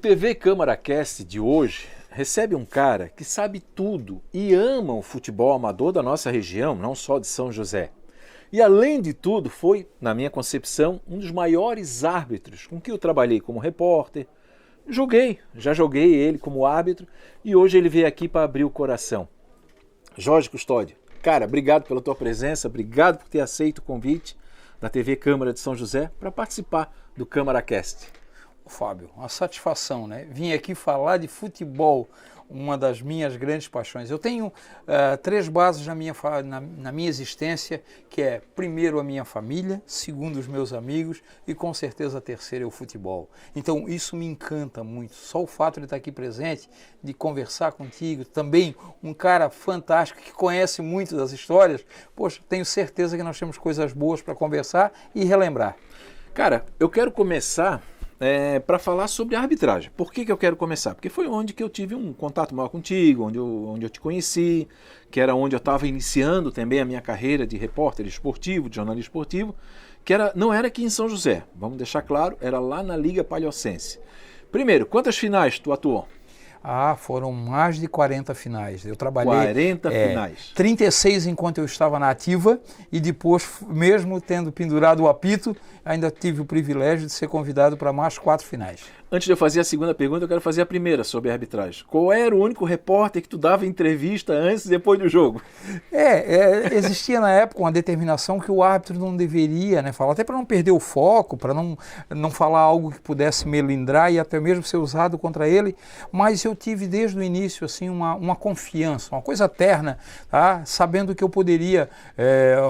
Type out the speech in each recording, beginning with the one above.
TV Câmara Cast de hoje recebe um cara que sabe tudo e ama o futebol amador da nossa região, não só de São José. E além de tudo, foi, na minha concepção, um dos maiores árbitros com que eu trabalhei como repórter. Já joguei ele como árbitro e hoje ele veio aqui para abrir o coração. Jorge Custódio, cara, obrigado pela tua presença, obrigado por ter aceito o convite da TV Câmara de São José para participar do Câmara Cast. Fábio, uma satisfação, né? Vim aqui falar de futebol, uma das minhas grandes paixões. Eu tenho três bases na minha existência, que é, primeiro, a minha família, segundo, os meus amigos e, com certeza, a terceira é o futebol. Então, isso me encanta muito. Só o fato de estar aqui presente, de conversar contigo, também um cara fantástico que conhece muito das histórias, poxa, tenho certeza que nós temos coisas boas para conversar e relembrar. Cara, eu quero começar para falar sobre a arbitragem. Por que eu quero começar? Porque foi onde que eu tive um contato maior contigo, onde eu te conheci, que era onde eu estava iniciando também a minha carreira de repórter esportivo, de jornalista esportivo, que não era aqui em São José, vamos deixar claro, era lá na Liga Palhocense. Primeiro, quantas finais tu atuou? Foram mais de 40 finais. Eu trabalhei 40 finais. 36 enquanto eu estava na ativa e depois, mesmo tendo pendurado o apito, ainda tive o privilégio de ser convidado para mais 4 finais. Antes de eu fazer a segunda pergunta, eu quero fazer a primeira sobre a arbitragem. Qual era o único repórter que tu dava entrevista antes e depois do jogo? Existia na época uma determinação que o árbitro não deveria falar, até para não perder o foco, para não falar algo que pudesse melindrar e até mesmo ser usado contra ele, mas eu tive desde o início assim, uma confiança, uma coisa terna, tá? Sabendo que eu poderia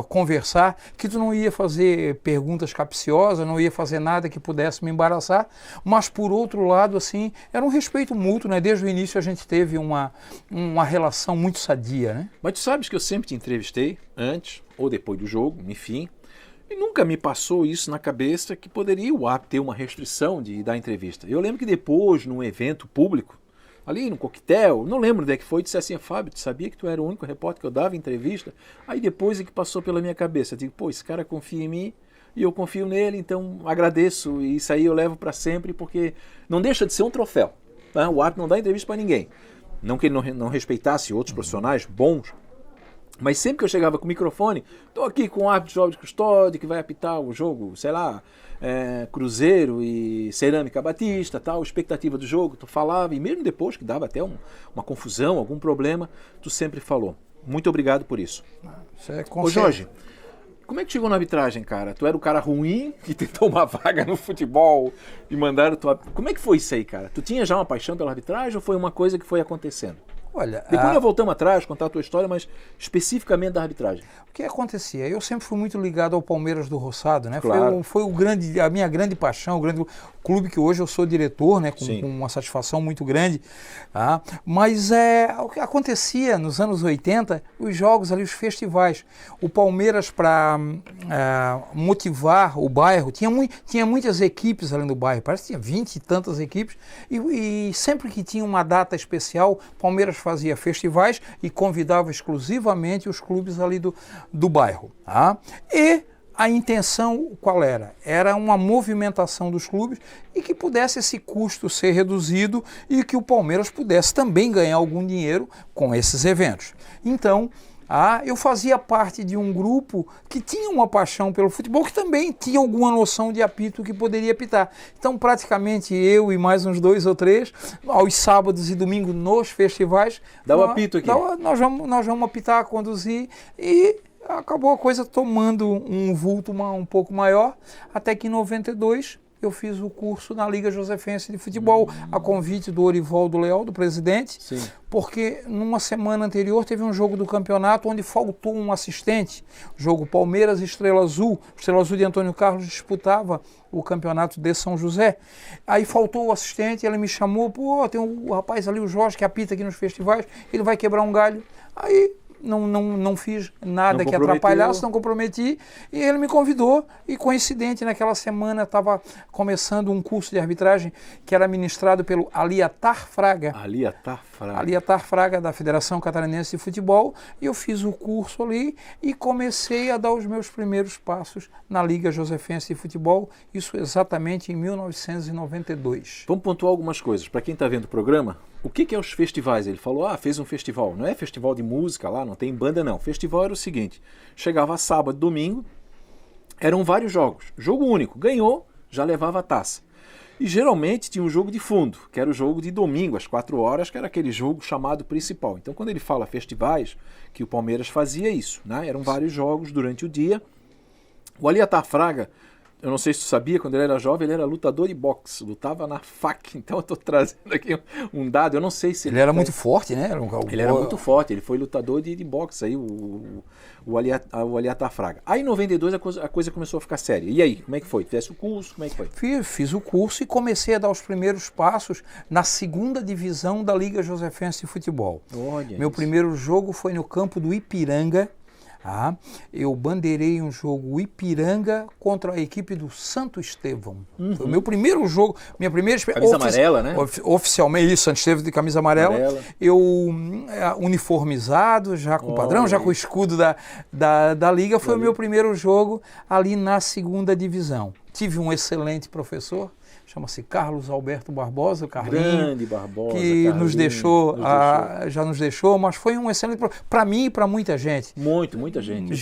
conversar, que tu não ia fazer perguntas capciosas, não ia fazer nada que pudesse me embaraçar, mas por outro lado, assim, era um respeito mútuo, né? Desde o início a gente teve uma relação muito sadia, né? Mas tu sabes que eu sempre te entrevistei, antes ou depois do jogo, enfim, e nunca me passou isso na cabeça que poderia o árbitro ter uma restrição de dar entrevista. Eu lembro que depois, num evento público, ali no coquetel, não lembro onde é que foi, disse assim, Fábio, tu sabia que tu era o único repórter que eu dava entrevista? Aí depois é que passou pela minha cabeça, eu digo, pô, esse cara confia em mim, e eu confio nele, então agradeço, e isso aí eu levo para sempre, porque não deixa de ser um troféu. Tá? O árbitro não dá entrevista para ninguém. Não que ele não respeitasse outros profissionais bons, mas sempre que eu chegava com o microfone, estou aqui com o árbitro Jorge Custódio, que vai apitar o jogo, sei lá, Cruzeiro e Cerâmica Batista, tal, expectativa do jogo, tu falava, e mesmo depois que dava até uma confusão, algum problema, tu sempre falou. Muito obrigado por isso. Ô Jorge, como é que chegou na arbitragem, cara? Tu era o cara ruim que tentou uma vaga no futebol e mandaram tu... Como é que foi isso aí, cara? Tu tinha já uma paixão pela arbitragem ou foi uma coisa que foi acontecendo? Olha, depois nós voltamos atrás, contar a tua história, mas especificamente da arbitragem. O que acontecia? Eu sempre fui muito ligado ao Palmeiras do Roçado, né? Claro. Foi a minha grande paixão, o grande clube que hoje eu sou diretor, né? Com uma satisfação muito grande. Tá? Mas o que acontecia nos anos 80, os jogos ali, os festivais. O Palmeiras, para motivar o bairro, tinha muitas equipes ali no bairro, parece que tinha 20 e tantas equipes, e sempre que tinha uma data especial, Palmeiras fazia festivais e convidava exclusivamente os clubes ali do bairro. Tá? E a intenção qual era? Era uma movimentação dos clubes e que pudesse esse custo ser reduzido e que o Palmeiras pudesse também ganhar algum dinheiro com esses eventos. Então, eu fazia parte de um grupo que tinha uma paixão pelo futebol, que também tinha alguma noção de apito que poderia apitar. Então, praticamente eu e mais uns 2 ou 3, aos sábados e domingos nos festivais, dá o apito aqui. Nós vamos apitar, conduzir, e acabou a coisa tomando um vulto um pouco maior, até que em 92 eu fiz o curso na Liga Josefense de Futebol, a convite do Orivaldo Leal, do presidente, porque numa semana anterior teve um jogo do campeonato onde faltou um assistente, jogo Palmeiras e Estrela Azul de Antônio Carlos disputava o campeonato de São José, aí faltou o assistente, ele me chamou, tem o rapaz ali, o Jorge, que apita aqui nos festivais, ele vai quebrar um galho, aí não fiz nada que atrapalhasse, não comprometi, e ele me convidou, e coincidente, naquela semana estava começando um curso de arbitragem que era ministrado pelo Aliatar Fraga. Fraga. Aliatar Fraga, da Federação Catarinense de Futebol, e eu fiz o curso ali e comecei a dar os meus primeiros passos na Liga Josefense de Futebol, isso exatamente em 1992. Vamos pontuar algumas coisas. Para quem está vendo o programa, o que é os festivais? Ele falou, fez um festival. Não é festival de música lá, não tem banda não. Festival era o seguinte, chegava sábado, domingo, eram vários jogos. Jogo único, ganhou, já levava a taça. E geralmente tinha um jogo de fundo, que era o jogo de domingo, às 4 horas, que era aquele jogo chamado principal. Então quando ele fala festivais, que o Palmeiras fazia isso, né? Eram vários jogos durante o dia. O Aliatar Fraga, eu não sei se tu sabia, quando ele era jovem, ele era lutador de boxe, lutava na FAC. Então eu estou trazendo aqui um dado, eu não sei se... Ele era muito forte, né? Ele era muito forte, ele foi lutador de boxe, aí, o Aliatar Fraga. Aí em 92 a coisa começou a ficar séria. E aí, como é que foi? Fizesse o curso, como é que foi? Fiz o curso e comecei a dar os primeiros passos na segunda divisão da Liga Josefense de Futebol. Olha Meu isso. primeiro jogo foi no campo do Ipiranga. Eu bandeirei um jogo Ipiranga contra a equipe do Santo Estevão. Foi o meu primeiro jogo, minha primeira experiência. Camisa amarela, né? Oficialmente isso, Santo Estevão de camisa amarela. Eu uniformizado, já com padrão, já com o escudo da Liga. Foi o meu primeiro jogo ali na segunda divisão. Tive um excelente professor, chama-se Carlos Alberto Barbosa, o Carlinho, grande Barbosa, que Carlinho, nos deixou, já nos deixou, mas foi um excelente para mim e para muita gente. Muita gente.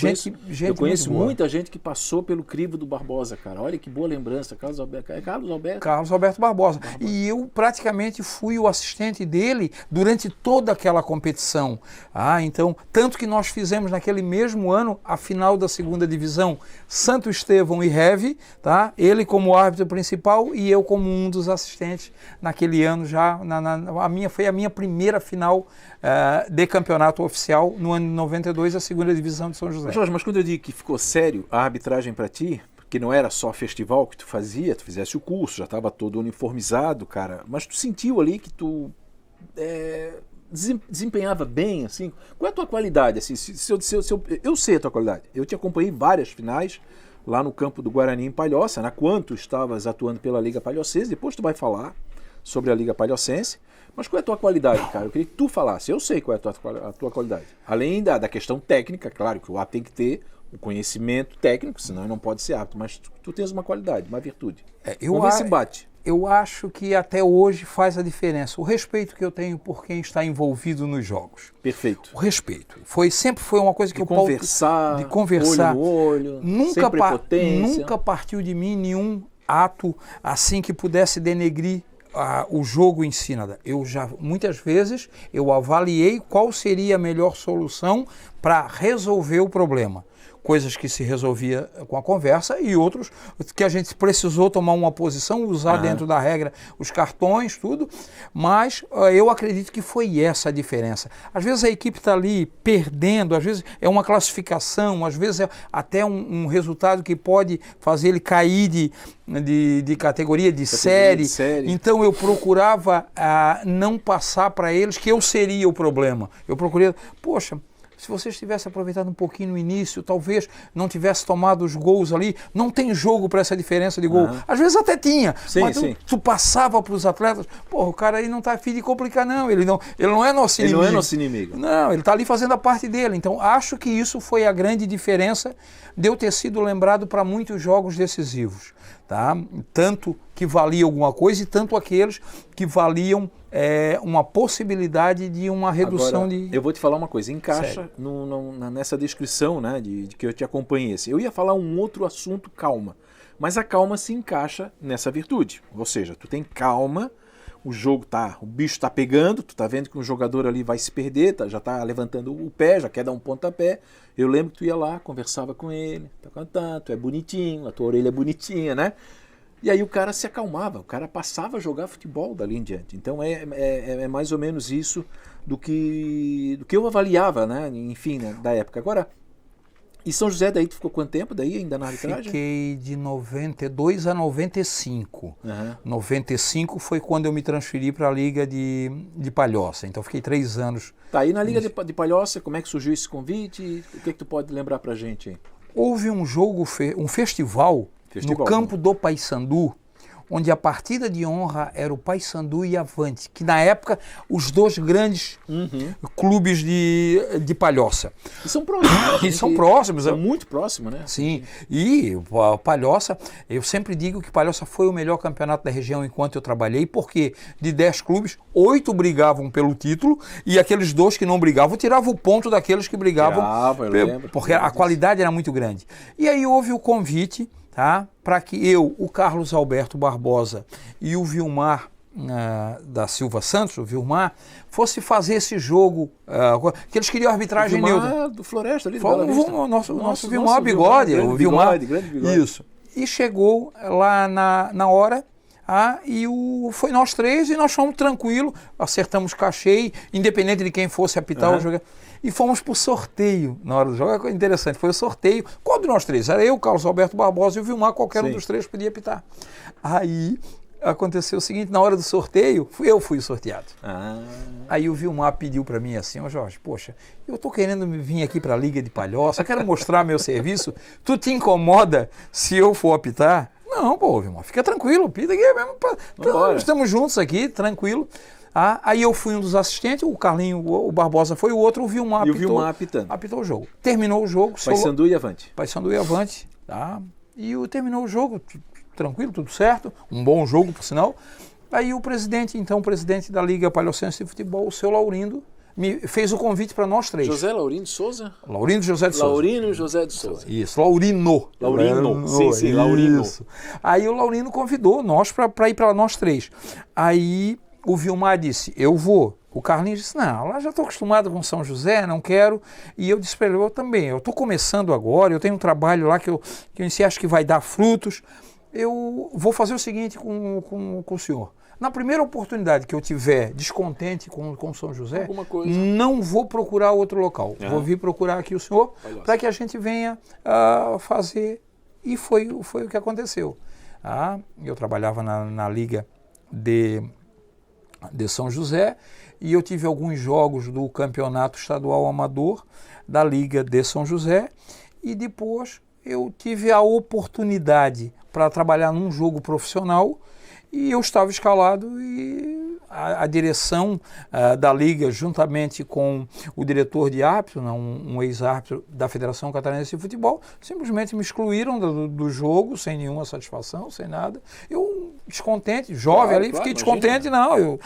Eu conheço muita gente que passou pelo crivo do Barbosa, cara. Olha que boa lembrança, Carlos Alberto Barbosa. E eu praticamente fui o assistente dele durante toda aquela competição. Então, tanto que nós fizemos naquele mesmo ano a final da segunda divisão, Santo Estevão e Reve, tá? Ele como árbitro principal e eu como um dos assistentes naquele ano já. Foi a minha primeira final de campeonato oficial no ano de 92, a segunda divisão de São José. Jorge, mas quando eu digo que ficou sério a arbitragem para ti, porque não era só festival que tu fazia, tu fizesse o curso, já estava todo uniformizado, cara, mas tu sentiu ali que tu desempenhava bem, assim? Qual é a tua qualidade? Assim, eu sei a tua qualidade. Eu te acompanhei em várias finais, lá no campo do Guarani em Palhoça, né? Quando tu estavas atuando pela Liga Palhocense, depois tu vai falar sobre a Liga Palhocense, mas qual é a tua qualidade, cara? Eu queria que tu falasse, eu sei qual é a tua qualidade. Além da questão técnica, claro que o árbitro tem que ter o conhecimento técnico, senão ele não pode ser árbitro, mas tu tens uma qualidade, uma virtude. Vamos ver se bate. Eu acho que até hoje faz a diferença. O respeito que eu tenho por quem está envolvido nos jogos. Perfeito. O respeito. Sempre foi uma coisa que de conversar, olho no olho, sem prepotência. Nunca partiu de mim nenhum ato assim que pudesse denegrir o jogo em si. Muitas vezes eu avaliei qual seria a melhor solução para resolver o problema. Coisas que se resolvia com a conversa e outros que a gente precisou tomar uma posição, usar dentro da regra os cartões, tudo, mas eu acredito que foi essa a diferença. Às vezes a equipe está ali perdendo, às vezes é uma classificação, às vezes é até um resultado que pode fazer ele cair de categoria, de série. Então eu procurava não passar para eles que eu seria o problema. Eu procurei, se vocês tivessem aproveitado um pouquinho no início, talvez não tivesse tomado os gols ali, não tem jogo para essa diferença de gol. Às vezes até tinha, mas tu passava para os atletas, o cara aí não está a fim de complicar não, ele não é nosso inimigo. Ele não é nosso inimigo. Não, ele está ali fazendo a parte dele. Então acho que isso foi a grande diferença de eu ter sido lembrado para muitos jogos decisivos. Tá? Tanto que valia alguma coisa e tanto aqueles que valiam uma possibilidade de uma redução. Agora, eu vou te falar uma coisa, encaixa nessa descrição, né, de que eu te acompanhei. Eu ia falar um outro assunto, calma, mas a calma se encaixa nessa virtude, ou seja, tu tem calma, o bicho tá pegando, tu tá vendo que um jogador ali vai se perder, já tá levantando o pé, já quer dar um pontapé. Eu lembro que tu ia lá, conversava com ele, tu é bonitinho, a tua orelha é bonitinha, né? E aí o cara se acalmava, o cara passava a jogar futebol dali em diante. Então é mais ou menos isso do que eu avaliava, né? Enfim, né, da época. Agora, e São José, daí tu ficou quanto tempo daí ainda na arbitragem? Fiquei de 92 a 95. 95 foi quando eu me transferi para a Liga de Palhoça. Então fiquei 3 anos. Tá, aí na Liga de Palhoça, como é que surgiu esse convite? O que tu pode lembrar pra gente aí? Houve um jogo, um festival no campo do Paysandu, onde a partida de honra era o Paysandu e Avante, que na época os dois grandes clubes de Palhoça. E são próximos. E são próximos. São muito próximos, né? Sim, e o Palhoça, eu sempre digo que Palhoça foi o melhor campeonato da região enquanto eu trabalhei, porque de 10 clubes, 8 brigavam pelo título e aqueles 2 que não brigavam tiravam o ponto daqueles que brigavam, eu lembro, porque a qualidade era muito grande. E aí houve o convite, tá, para que eu, o Carlos Alberto Barbosa e o Vilmar da Silva Santos, o Vilmar, fosse fazer esse jogo, que eles queriam arbitragem neutra. Do Floresta ali, o nosso Vilmar Bigode, o Vilmar, grande bigode. Isso. E chegou lá na hora, e foi nós 3 e nós fomos tranquilo, acertamos cachê, independente de quem fosse apitar o jogo. E fomos para o sorteio na hora do jogo. É interessante, foi o sorteio. Qual de nós 3? Era eu, Carlos Alberto Barbosa e o Vilmar, qualquer um dos 3 podia apitar. Aí aconteceu o seguinte, na hora do sorteio, eu fui sorteado. Aí o Vilmar pediu para mim assim, Jorge, poxa, eu tô querendo vir aqui para a Liga de Palhoça, quero mostrar meu serviço, tu te incomoda se eu for apitar? Não, pô, Vilmar, fica tranquilo, apita aqui mesmo, estamos juntos aqui, tranquilo. Aí eu fui um dos assistentes, o Carlinho, o Barbosa foi o outro, o Vilmar apitou. E o Vilmar apitando. Apitou o jogo. Terminou o jogo. Paysandu e Avante. Paysandu e Avante, E terminou o jogo, tranquilo, tudo certo, um bom jogo, por sinal. Aí o presidente da Liga Palhocense de Futebol, o seu Laurindo, me fez o convite para nós 3. José Laurindo Souza? Laurindo José de Souza. Laurindo José de Souza. Isso, Laurino. Sim, Laurino. Isso. Aí o Laurino convidou nós para ir para nós 3. Aí o Vilmar disse, eu vou. O Carlinhos disse, não, lá já estou acostumado com São José, não quero. E eu disse para ele, eu também, eu estou começando agora, eu tenho um trabalho lá que eu acho que vai dar frutos. Eu vou fazer o seguinte com o senhor. Na primeira oportunidade que eu tiver descontente com São José, não vou procurar outro local. Vou vir procurar aqui o senhor para que a gente venha fazer. E foi o que aconteceu. Eu trabalhava na Liga de São José e eu tive alguns jogos do Campeonato Estadual Amador da Liga de São José e depois eu tive a oportunidade para trabalhar num jogo profissional e eu estava escalado e a direção da Liga, juntamente com o diretor de árbitro, um ex-árbitro da Federação Catarinense de Futebol, simplesmente me excluíram do jogo, sem nenhuma satisfação, sem nada. Eu, descontente, jovem ali, fiquei descontente, não. Eu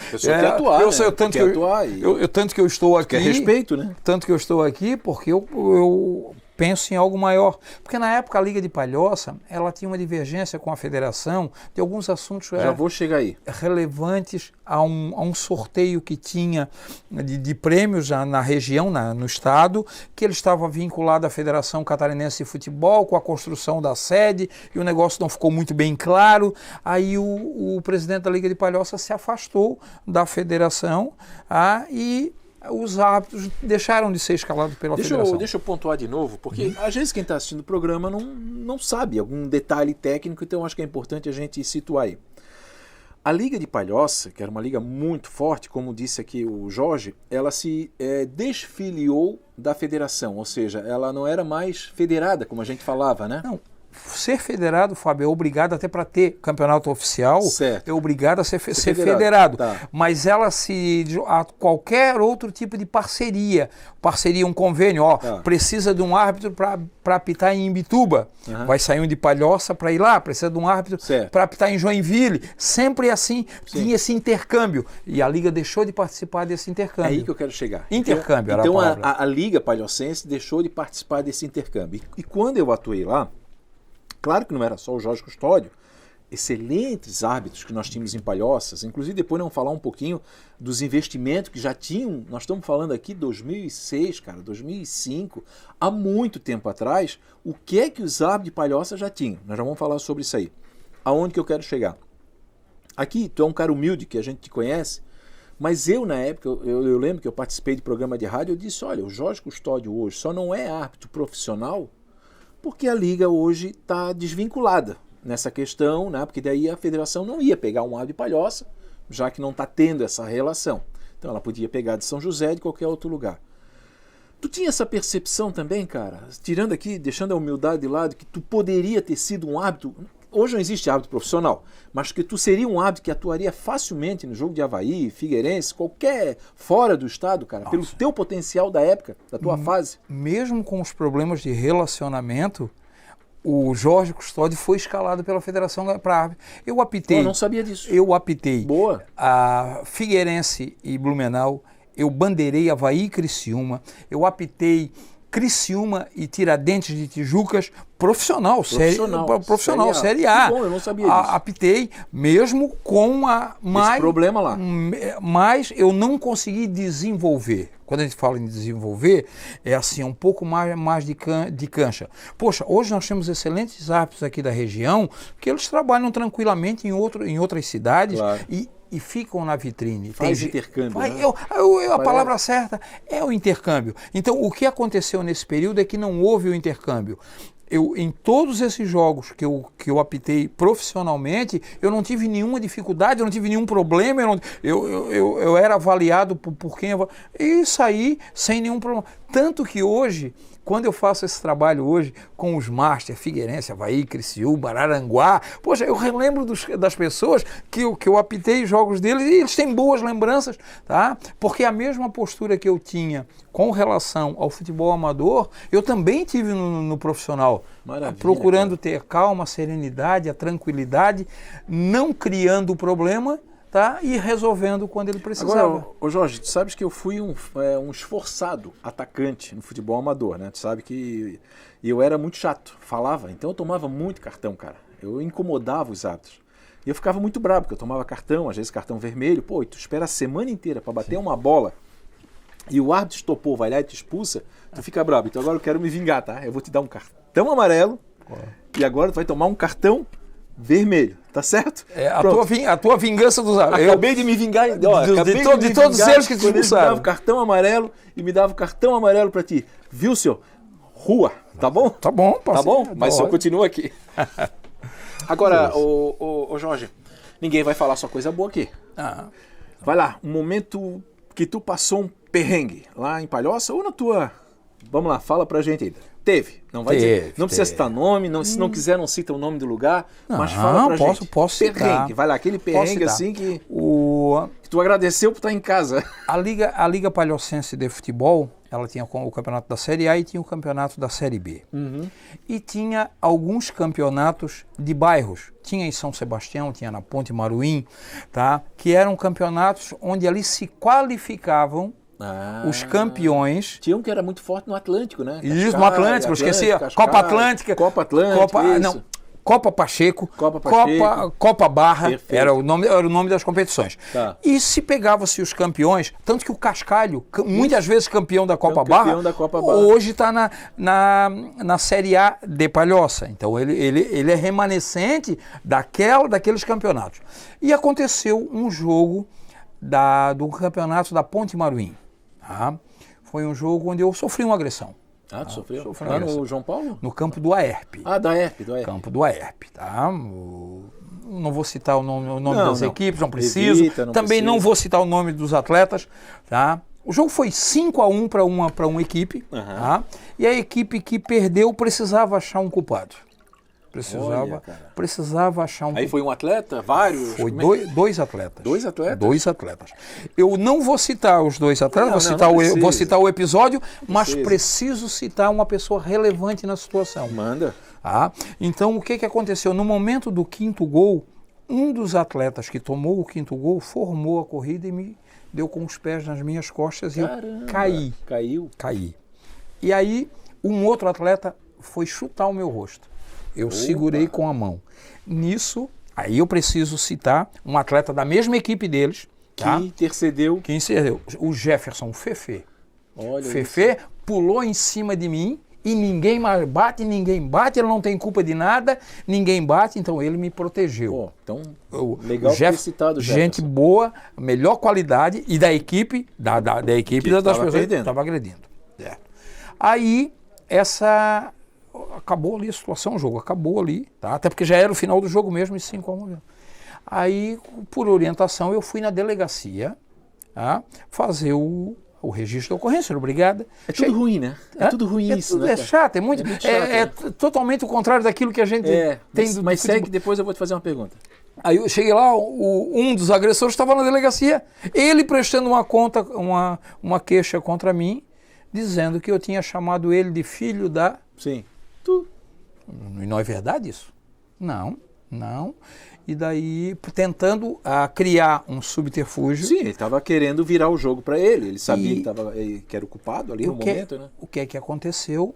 tanto que eu estou aqui... Que é respeito, né? Tanto que eu estou aqui porque eu penso em algo maior. Porque na época a Liga de Palhoça, ela tinha uma divergência com a federação de alguns assuntos vou chegar aí. Relevantes a um sorteio que tinha de prêmios na região, no estado, que ele estava vinculado à Federação Catarinense de Futebol, com a construção da sede, e o negócio não ficou muito bem claro. Aí o presidente da Liga de Palhoça se afastou da federação e os árbitros deixaram de ser escalados pela federação. Deixa eu pontuar de novo, porque às vezes quem está assistindo o programa não sabe algum detalhe técnico, então acho que é importante a gente situar aí. A Liga de Palhoça, que era uma liga muito forte, como disse aqui o Jorge, ela se desfiliou da federação, ou seja, ela não era mais federada, como a gente falava, né? Não. Ser federado, Fábio, é obrigado até para ter campeonato oficial, certo. É obrigado a ser federado. Tá. Mas ela a qualquer outro tipo de parceria, um convênio, precisa de um árbitro para apitar em Imbituba, vai sair um de Palhoça para ir lá, precisa de um árbitro para apitar em Joinville, sempre assim, tinha esse intercâmbio, e a Liga deixou de participar desse intercâmbio. É aí que eu quero chegar. Intercâmbio era a palavra. Então a Liga Palhocense deixou de participar desse intercâmbio, e quando eu atuei lá, claro que não era só o Jorge Custódio, excelentes árbitros que nós tínhamos em Palhoças, inclusive depois vamos falar um pouquinho dos investimentos que já tinham, nós estamos falando aqui 2006, 2005, há muito tempo atrás, o que é que os árbitros de Palhoças já tinham? Nós já vamos falar sobre isso aí. Aonde que eu quero chegar? Aqui, tu é um cara humilde, que a gente te conhece, mas eu na época, eu lembro que eu participei de programa de rádio, eu disse, olha, o Jorge Custódio hoje só não é árbitro profissional porque a Liga hoje está desvinculada nessa questão, né? Porque daí a federação não ia pegar um árbitro de Palhoça, já que não está tendo essa relação. Então ela podia pegar de São José, de qualquer outro lugar. Tu tinha essa percepção também, cara? Tirando aqui, deixando a humildade de lado, que tu poderia ter sido um árbitro, hoje não existe árbitro profissional, mas que tu seria um árbitro que atuaria facilmente no jogo de Avaí, Figueirense, qualquer fora do estado, cara, pelo teu potencial da época, da tua fase. Mesmo com os problemas de relacionamento, o Jorge Custódio foi escalado pela Federação para árbitro. Eu apitei. Eu não sabia disso. Eu apitei. Boa. A Figueirense e Blumenau, eu bandeirei Avaí e Criciúma, eu apitei Criciúma e Tiradentes de Tijucas, profissional, Série A. Que bom, eu não sabia disso. Apitei, mesmo com esse problema lá. Mas eu não consegui desenvolver. Quando a gente fala em desenvolver, é assim, um pouco mais de cancha. Poxa, hoje nós temos excelentes árbitros aqui da região, que eles trabalham tranquilamente em outras cidades, claro. E ficam na vitrine. Faz intercâmbio. Né? A palavra certa é o intercâmbio. Então, o que aconteceu nesse período é que não houve o intercâmbio. Em todos esses jogos que eu apitei profissionalmente, eu não tive nenhuma dificuldade, eu não tive nenhum problema, eu era avaliado por quem... E saí sem nenhum problema. Tanto que hoje, quando eu faço esse trabalho hoje com os Master, Figueirense, Avaí, Criciúma, Araranguá, poxa, eu relembro das pessoas que eu apitei jogos deles e eles têm boas lembranças, tá? Porque a mesma postura que eu tinha com relação ao futebol amador, eu também tive no profissional. Maravilha, procurando ter calma, serenidade, a tranquilidade, não criando problema, tá? E resolvendo quando ele precisava. Agora, ô Jorge, tu sabes que eu fui um esforçado atacante no futebol amador, né? Tu sabe que eu era muito chato, falava, então eu tomava muito cartão, cara. Eu incomodava os árbitros. E eu ficava muito bravo, porque eu tomava cartão, às vezes cartão vermelho. Pô, e tu espera a semana inteira para bater uma bola e o árbitro estopou, vai lá e te expulsa, tu fica bravo. Então agora eu quero me vingar, tá? Eu vou te dar um cartão amarelo e agora tu vai tomar um cartão vermelho, tá certo? A tua vingança dos árbitros. Acabei de me vingar de todos eles que te expulsaram. Me dava o cartão amarelo e me dava o cartão amarelo pra ti. Viu, senhor? Rua, tá bom? Tá bom, tá bom? Mas só continua aqui. Agora, ô Jorge, ninguém vai falar só coisa boa aqui. Vai lá, um momento que tu passou um perrengue lá em Palhoça ou na tua... Vamos lá, fala pra gente aí. Teve, não vai dizer, não precisa citar nome, se não quiser não cita o nome do lugar, mas fala pra gente. Posso citar. Perrengue, vai lá, aquele perrengue assim que tu agradeceu por estar em casa. A Liga Palhocense de Futebol, ela tinha o campeonato da Série A e tinha o campeonato da Série B. E tinha alguns campeonatos de bairros. Tinha em São Sebastião, tinha na Ponte Maruim, tá? Que eram campeonatos onde ali se qualificavam os campeões. Tinha um que era muito forte no Atlântico, né? Isso, no Atlântico, eu esquecia. Copa Atlântica. Copa Pacheco, Copa Barra, era o nome das competições. Tá. E se pegava-se os campeões, tanto que o Cascalho, muitas vezes campeão da Copa Barra, hoje está na Série A de Palhoça. Então ele é remanescente daqueles campeonatos. E aconteceu um jogo do campeonato da Ponte Maruim. Tá? Foi um jogo onde eu sofri uma agressão. Tu sofreu? Lá no João Paulo? No campo do AERP. Da AERP. Campo do AERP, tá? Não vou citar o nome das equipes, não preciso. Também não vou citar o nome dos atletas, tá? O jogo foi 5-1 para uma equipe, tá? E a equipe que perdeu precisava achar um culpado. Precisava achar um culpado. Aí foi um atleta? Vários? Foi dois atletas. Dois atletas? Dois atletas. Eu não vou citar os dois atletas, vou citar o episódio, mas preciso citar uma pessoa relevante na situação. Manda. Então, o que aconteceu? No momento do quinto gol, um dos atletas que tomou o quinto gol formou a corrida e me deu com os pés nas minhas costas. Caramba, e eu caí. Caí. E aí, um outro atleta foi chutar o meu rosto. Eu segurei com a mão. Nisso, aí eu preciso citar um atleta da mesma equipe deles. Que intercedeu. O Jefferson Fefe. Olha Fefe pulou em cima de mim e ninguém bate, ele não tem culpa de nada, ninguém bate, então ele me protegeu. Então, legal ter citado o Jefferson. Gente boa, melhor qualidade e da equipe, das pessoas que estavam agredindo. Aí, acabou ali a situação, o jogo acabou ali, tá? Até porque já era o final do jogo mesmo, e 5-1. Aí, por orientação, eu fui na delegacia fazer o registro da ocorrência, era obrigada. É tudo ruim, né? É tudo ruim isso, né? É chato, é muito chato. É totalmente o contrário daquilo que a gente tem. Mas segue, depois eu vou te fazer uma pergunta. Aí eu cheguei lá, um dos agressores estava na delegacia, ele prestando uma queixa contra mim, dizendo que eu tinha chamado ele de filho da... Sim. E não é verdade isso? Não. E daí, tentando criar um subterfúgio. Sim, ele estava querendo virar o jogo para ele. Ele sabia que era o culpado ali no momento, né? O que é que aconteceu?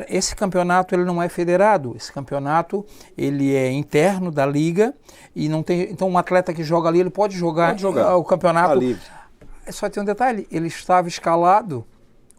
Esse campeonato ele não é federado. Esse campeonato ele é interno da liga e não tem. Então, um atleta que joga ali, ele pode jogar o campeonato. Livre. Só tem um detalhe: ele estava escalado.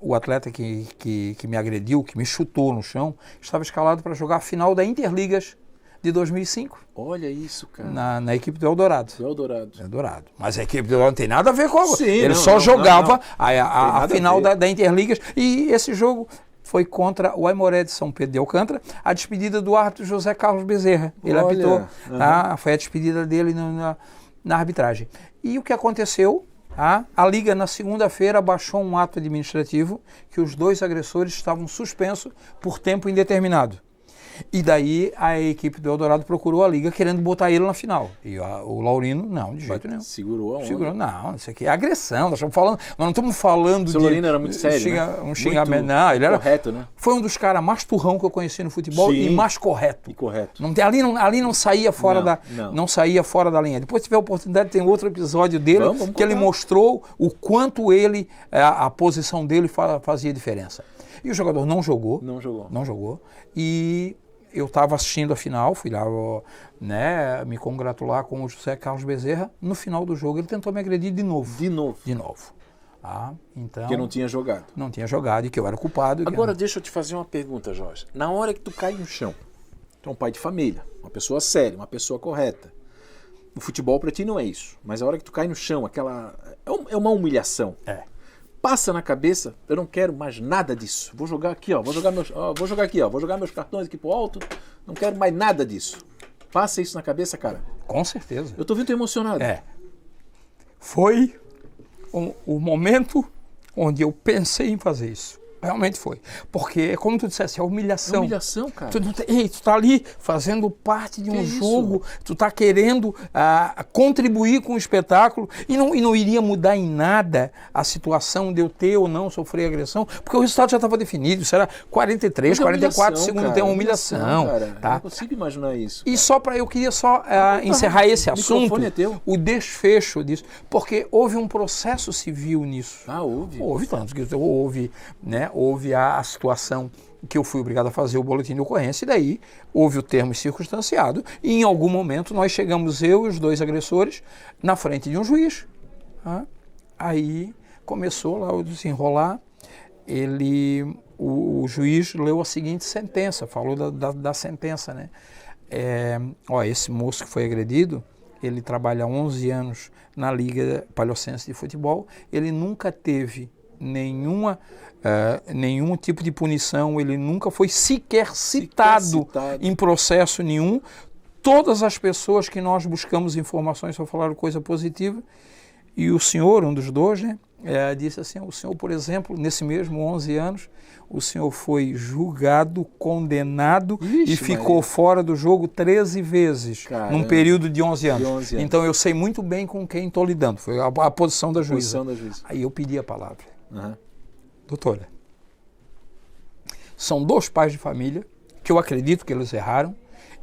O atleta que me agrediu, que me chutou no chão, estava escalado para jogar a final da Interligas de 2005. Olha isso, cara. Na equipe do Eldorado. Eldorado. Mas a equipe do Eldorado não tem nada a ver com a... Sim, ele só jogava a final da Interligas. E esse jogo foi contra o Aimoré de São Pedro de Alcântara, a despedida do árbitro José Carlos Bezerra. Ele apitou, foi a despedida dele na arbitragem. E o que aconteceu? A Liga, na segunda-feira, baixou um ato administrativo que os 2 agressores estavam suspensos por tempo indeterminado. E daí a equipe do Eldorado procurou a Liga querendo botar ele na final. E o Laurino, não, de jeito nenhum. Segurou a onda. Segurou, não, isso aqui é agressão. Nós não estamos falando de... O Laurino era muito sério, um xingamento. Não, ele era... correto, né? Foi um dos caras mais turrão que eu conheci no futebol e mais correto. E correto. Ali não saía fora não saía fora da linha. Depois, se tiver oportunidade, tem outro episódio dele que ele mostrou o quanto a posição dele fazia diferença. E o jogador não jogou. Não jogou. E... eu estava assistindo a final, fui lá me congratular com o José Carlos Bezerra. No final do jogo, ele tentou me agredir de novo. Então, porque não tinha jogado. Não tinha jogado e que eu era culpado. Agora, deixa eu te fazer uma pergunta, Jorge. Na hora que tu cai no chão, tu é um pai de família, uma pessoa séria, uma pessoa correta. O futebol para ti não é isso. Mas a hora que tu cai no chão, é uma humilhação. Passa na cabeça, eu não quero mais nada disso. Vou jogar aqui, vou jogar meus cartões aqui pro alto. Não quero mais nada disso. Passa isso na cabeça, cara? Com certeza. Eu tô vendo tu emocionado. Foi o momento onde eu pensei em fazer isso. Realmente foi. Porque, como tu disseste, é humilhação. É humilhação, cara. Tu tá ali fazendo parte de um jogo, tu tá querendo contribuir com o espetáculo e não iria mudar em nada a situação de eu ter ou não sofrer agressão, porque o resultado já estava definido. Isso era 43, 44 segundos, tem uma humilhação. Tá? Eu não consigo imaginar isso. E eu queria encerrar esse assunto, o desfecho disso, porque houve um processo civil nisso. Houve? Houve tanto que houve, né? Houve a situação que eu fui obrigado a fazer o boletim de ocorrência e daí houve o termo circunstanciado e em algum momento nós chegamos, eu e os 2 agressores, na frente de um juiz. Aí começou lá o desenrolar, o juiz leu a seguinte sentença, falou da sentença, né? Esse moço que foi agredido, ele trabalha há 11 anos na Liga Palhocense de Futebol, ele nunca teve nenhum tipo de punição, ele nunca foi sequer citado em processo nenhum. Todas as pessoas que nós buscamos informações só falaram coisa positiva. E o senhor, um dos 2, né, disse assim, o senhor, por exemplo, nesse mesmo 11 anos, o senhor foi julgado, condenado e ficou fora do jogo 13 vezes, num período de 11 anos. Então eu sei muito bem com quem estou lidando. Foi a posição da juíza. Aí eu pedi a palavra. Doutora, são 2 pais de família que eu acredito que eles erraram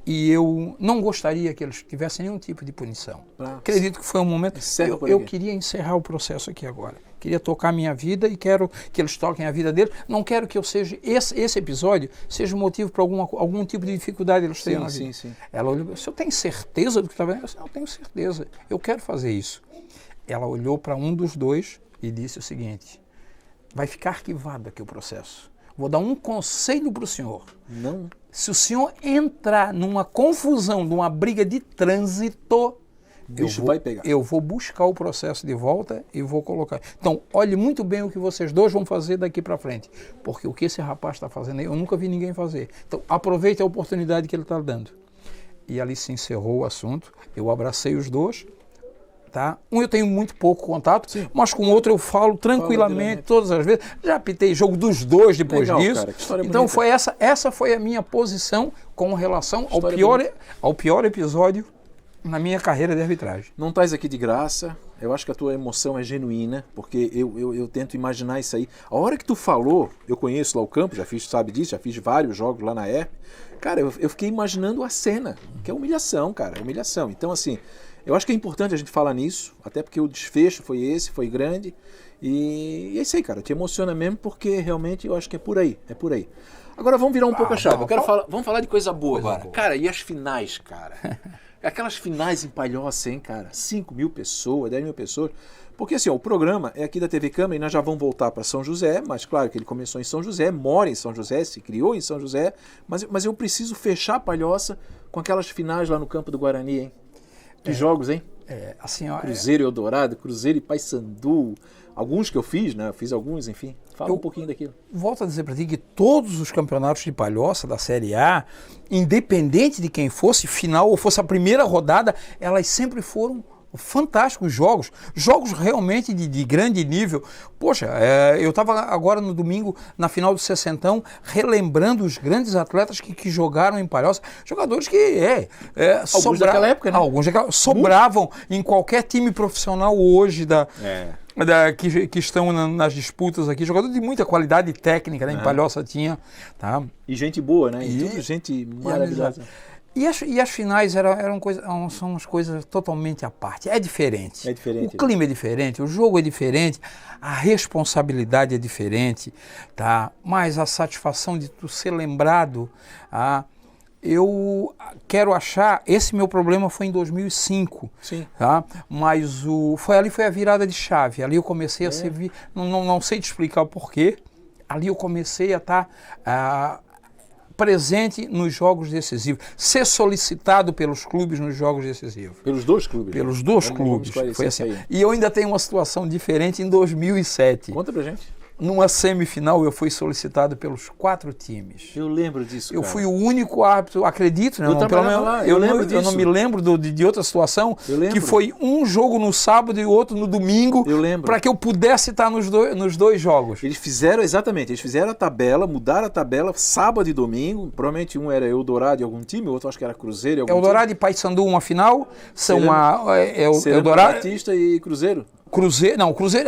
e eu não gostaria que eles tivessem nenhum tipo de punição. Acredito que foi um momento... Eu queria encerrar o processo aqui agora. Queria tocar a minha vida e quero que eles toquem a vida deles. Não quero que eu seja... Esse episódio seja motivo para algum tipo de dificuldade eles tenham na vida. Sim. Ela olhou, o senhor tem certeza do que está vendo? Eu disse, não, tenho certeza. Eu quero fazer isso. Ela olhou para um dos 2 e disse o seguinte: vai ficar arquivado aqui o processo. Vou dar um conselho para o senhor. Não. Se o senhor entrar numa confusão, numa briga de trânsito, vai pegar. Eu vou buscar o processo de volta e vou colocar. Então, olhe muito bem o que vocês 2 vão fazer daqui para frente. Porque o que esse rapaz está fazendo, eu nunca vi ninguém fazer. Então, aproveite a oportunidade que ele está dando. E ali se encerrou o assunto. Eu abracei os 2. Tá? Um eu tenho muito pouco contato, mas com o outro eu falo tranquilamente todas as vezes. Já apitei jogo dos dois depois disso. Cara, então foi essa foi a minha posição com relação ao pior episódio na minha carreira de arbitragem. Não estás aqui de graça, eu acho que a tua emoção é genuína, porque eu tento imaginar isso aí. A hora que tu falou, eu conheço lá o campo, sabe disso, já fiz vários jogos lá na ERP. Cara, eu fiquei imaginando a cena, que é humilhação, cara, humilhação. Então, assim, eu acho que é importante a gente falar nisso, até porque o desfecho foi grande. E é isso aí, cara, te emociona mesmo, porque realmente eu acho que é por aí. Agora vamos virar um pouco a chave. Vamos falar de coisa boa agora. Cara, e as finais, cara? Aquelas finais em Palhoça, hein, cara? 5 mil pessoas, 10 mil pessoas. Porque assim, ó, o programa é aqui da TV Câmara e nós já vamos voltar para São José, mas claro que ele começou em São José, mora em São José, se criou em São José, mas eu preciso fechar Palhoça com aquelas finais lá no campo do Guarani, hein? Que jogos, hein? Assim, ó, Cruzeiro e Eldorado, Cruzeiro e Paysandu, alguns que eu fiz, né? Eu fiz alguns, enfim. Fala um pouquinho daquilo. Volto a dizer para ti que todos os campeonatos de Palhoça, da Série A, independente de quem fosse, final ou fosse a primeira rodada, elas sempre foram fantásticos jogos realmente de grande nível. Poxa, eu estava agora no domingo, na final do Sessentão, relembrando os grandes atletas que jogaram em Palhoça, jogadores que alguns daquela época, né? Alguns sobravam em qualquer time profissional hoje que estão nas disputas aqui, jogador de muita qualidade técnica, né? Em Palhoça tinha, tá? E gente boa, né? E tudo gente maravilhosa. E as finais são umas coisas totalmente à parte. É diferente. O clima é diferente, o jogo é diferente, a responsabilidade é diferente, tá? Mas a satisfação de tu ser lembrado, eu quero achar, esse meu problema foi em 2005, sim, tá? Mas foi a virada de chave. Ali eu comecei a ser, não sei te explicar o porquê. Ali eu comecei a estar presente nos jogos decisivos, ser solicitado pelos clubes nos jogos decisivos. Pelos dois clubes? Pelos dois clubes. Foi assim. E eu ainda tenho uma situação diferente em 2007. Conta pra gente. Numa semifinal eu fui solicitado pelos 4 times. Eu lembro disso, Eu fui o único árbitro, acredito, né? Eu não me lembro de outra situação, que foi um jogo no sábado e outro no domingo, para que eu pudesse estar nos dois jogos. Eles fizeram a tabela, mudaram a tabela sábado e domingo, provavelmente um era Eldorado e algum time, o outro acho que era Cruzeiro e algum Eldorado time. E Paysandu uma final, Eldorado Batista e Cruzeiro. Cruzeiro,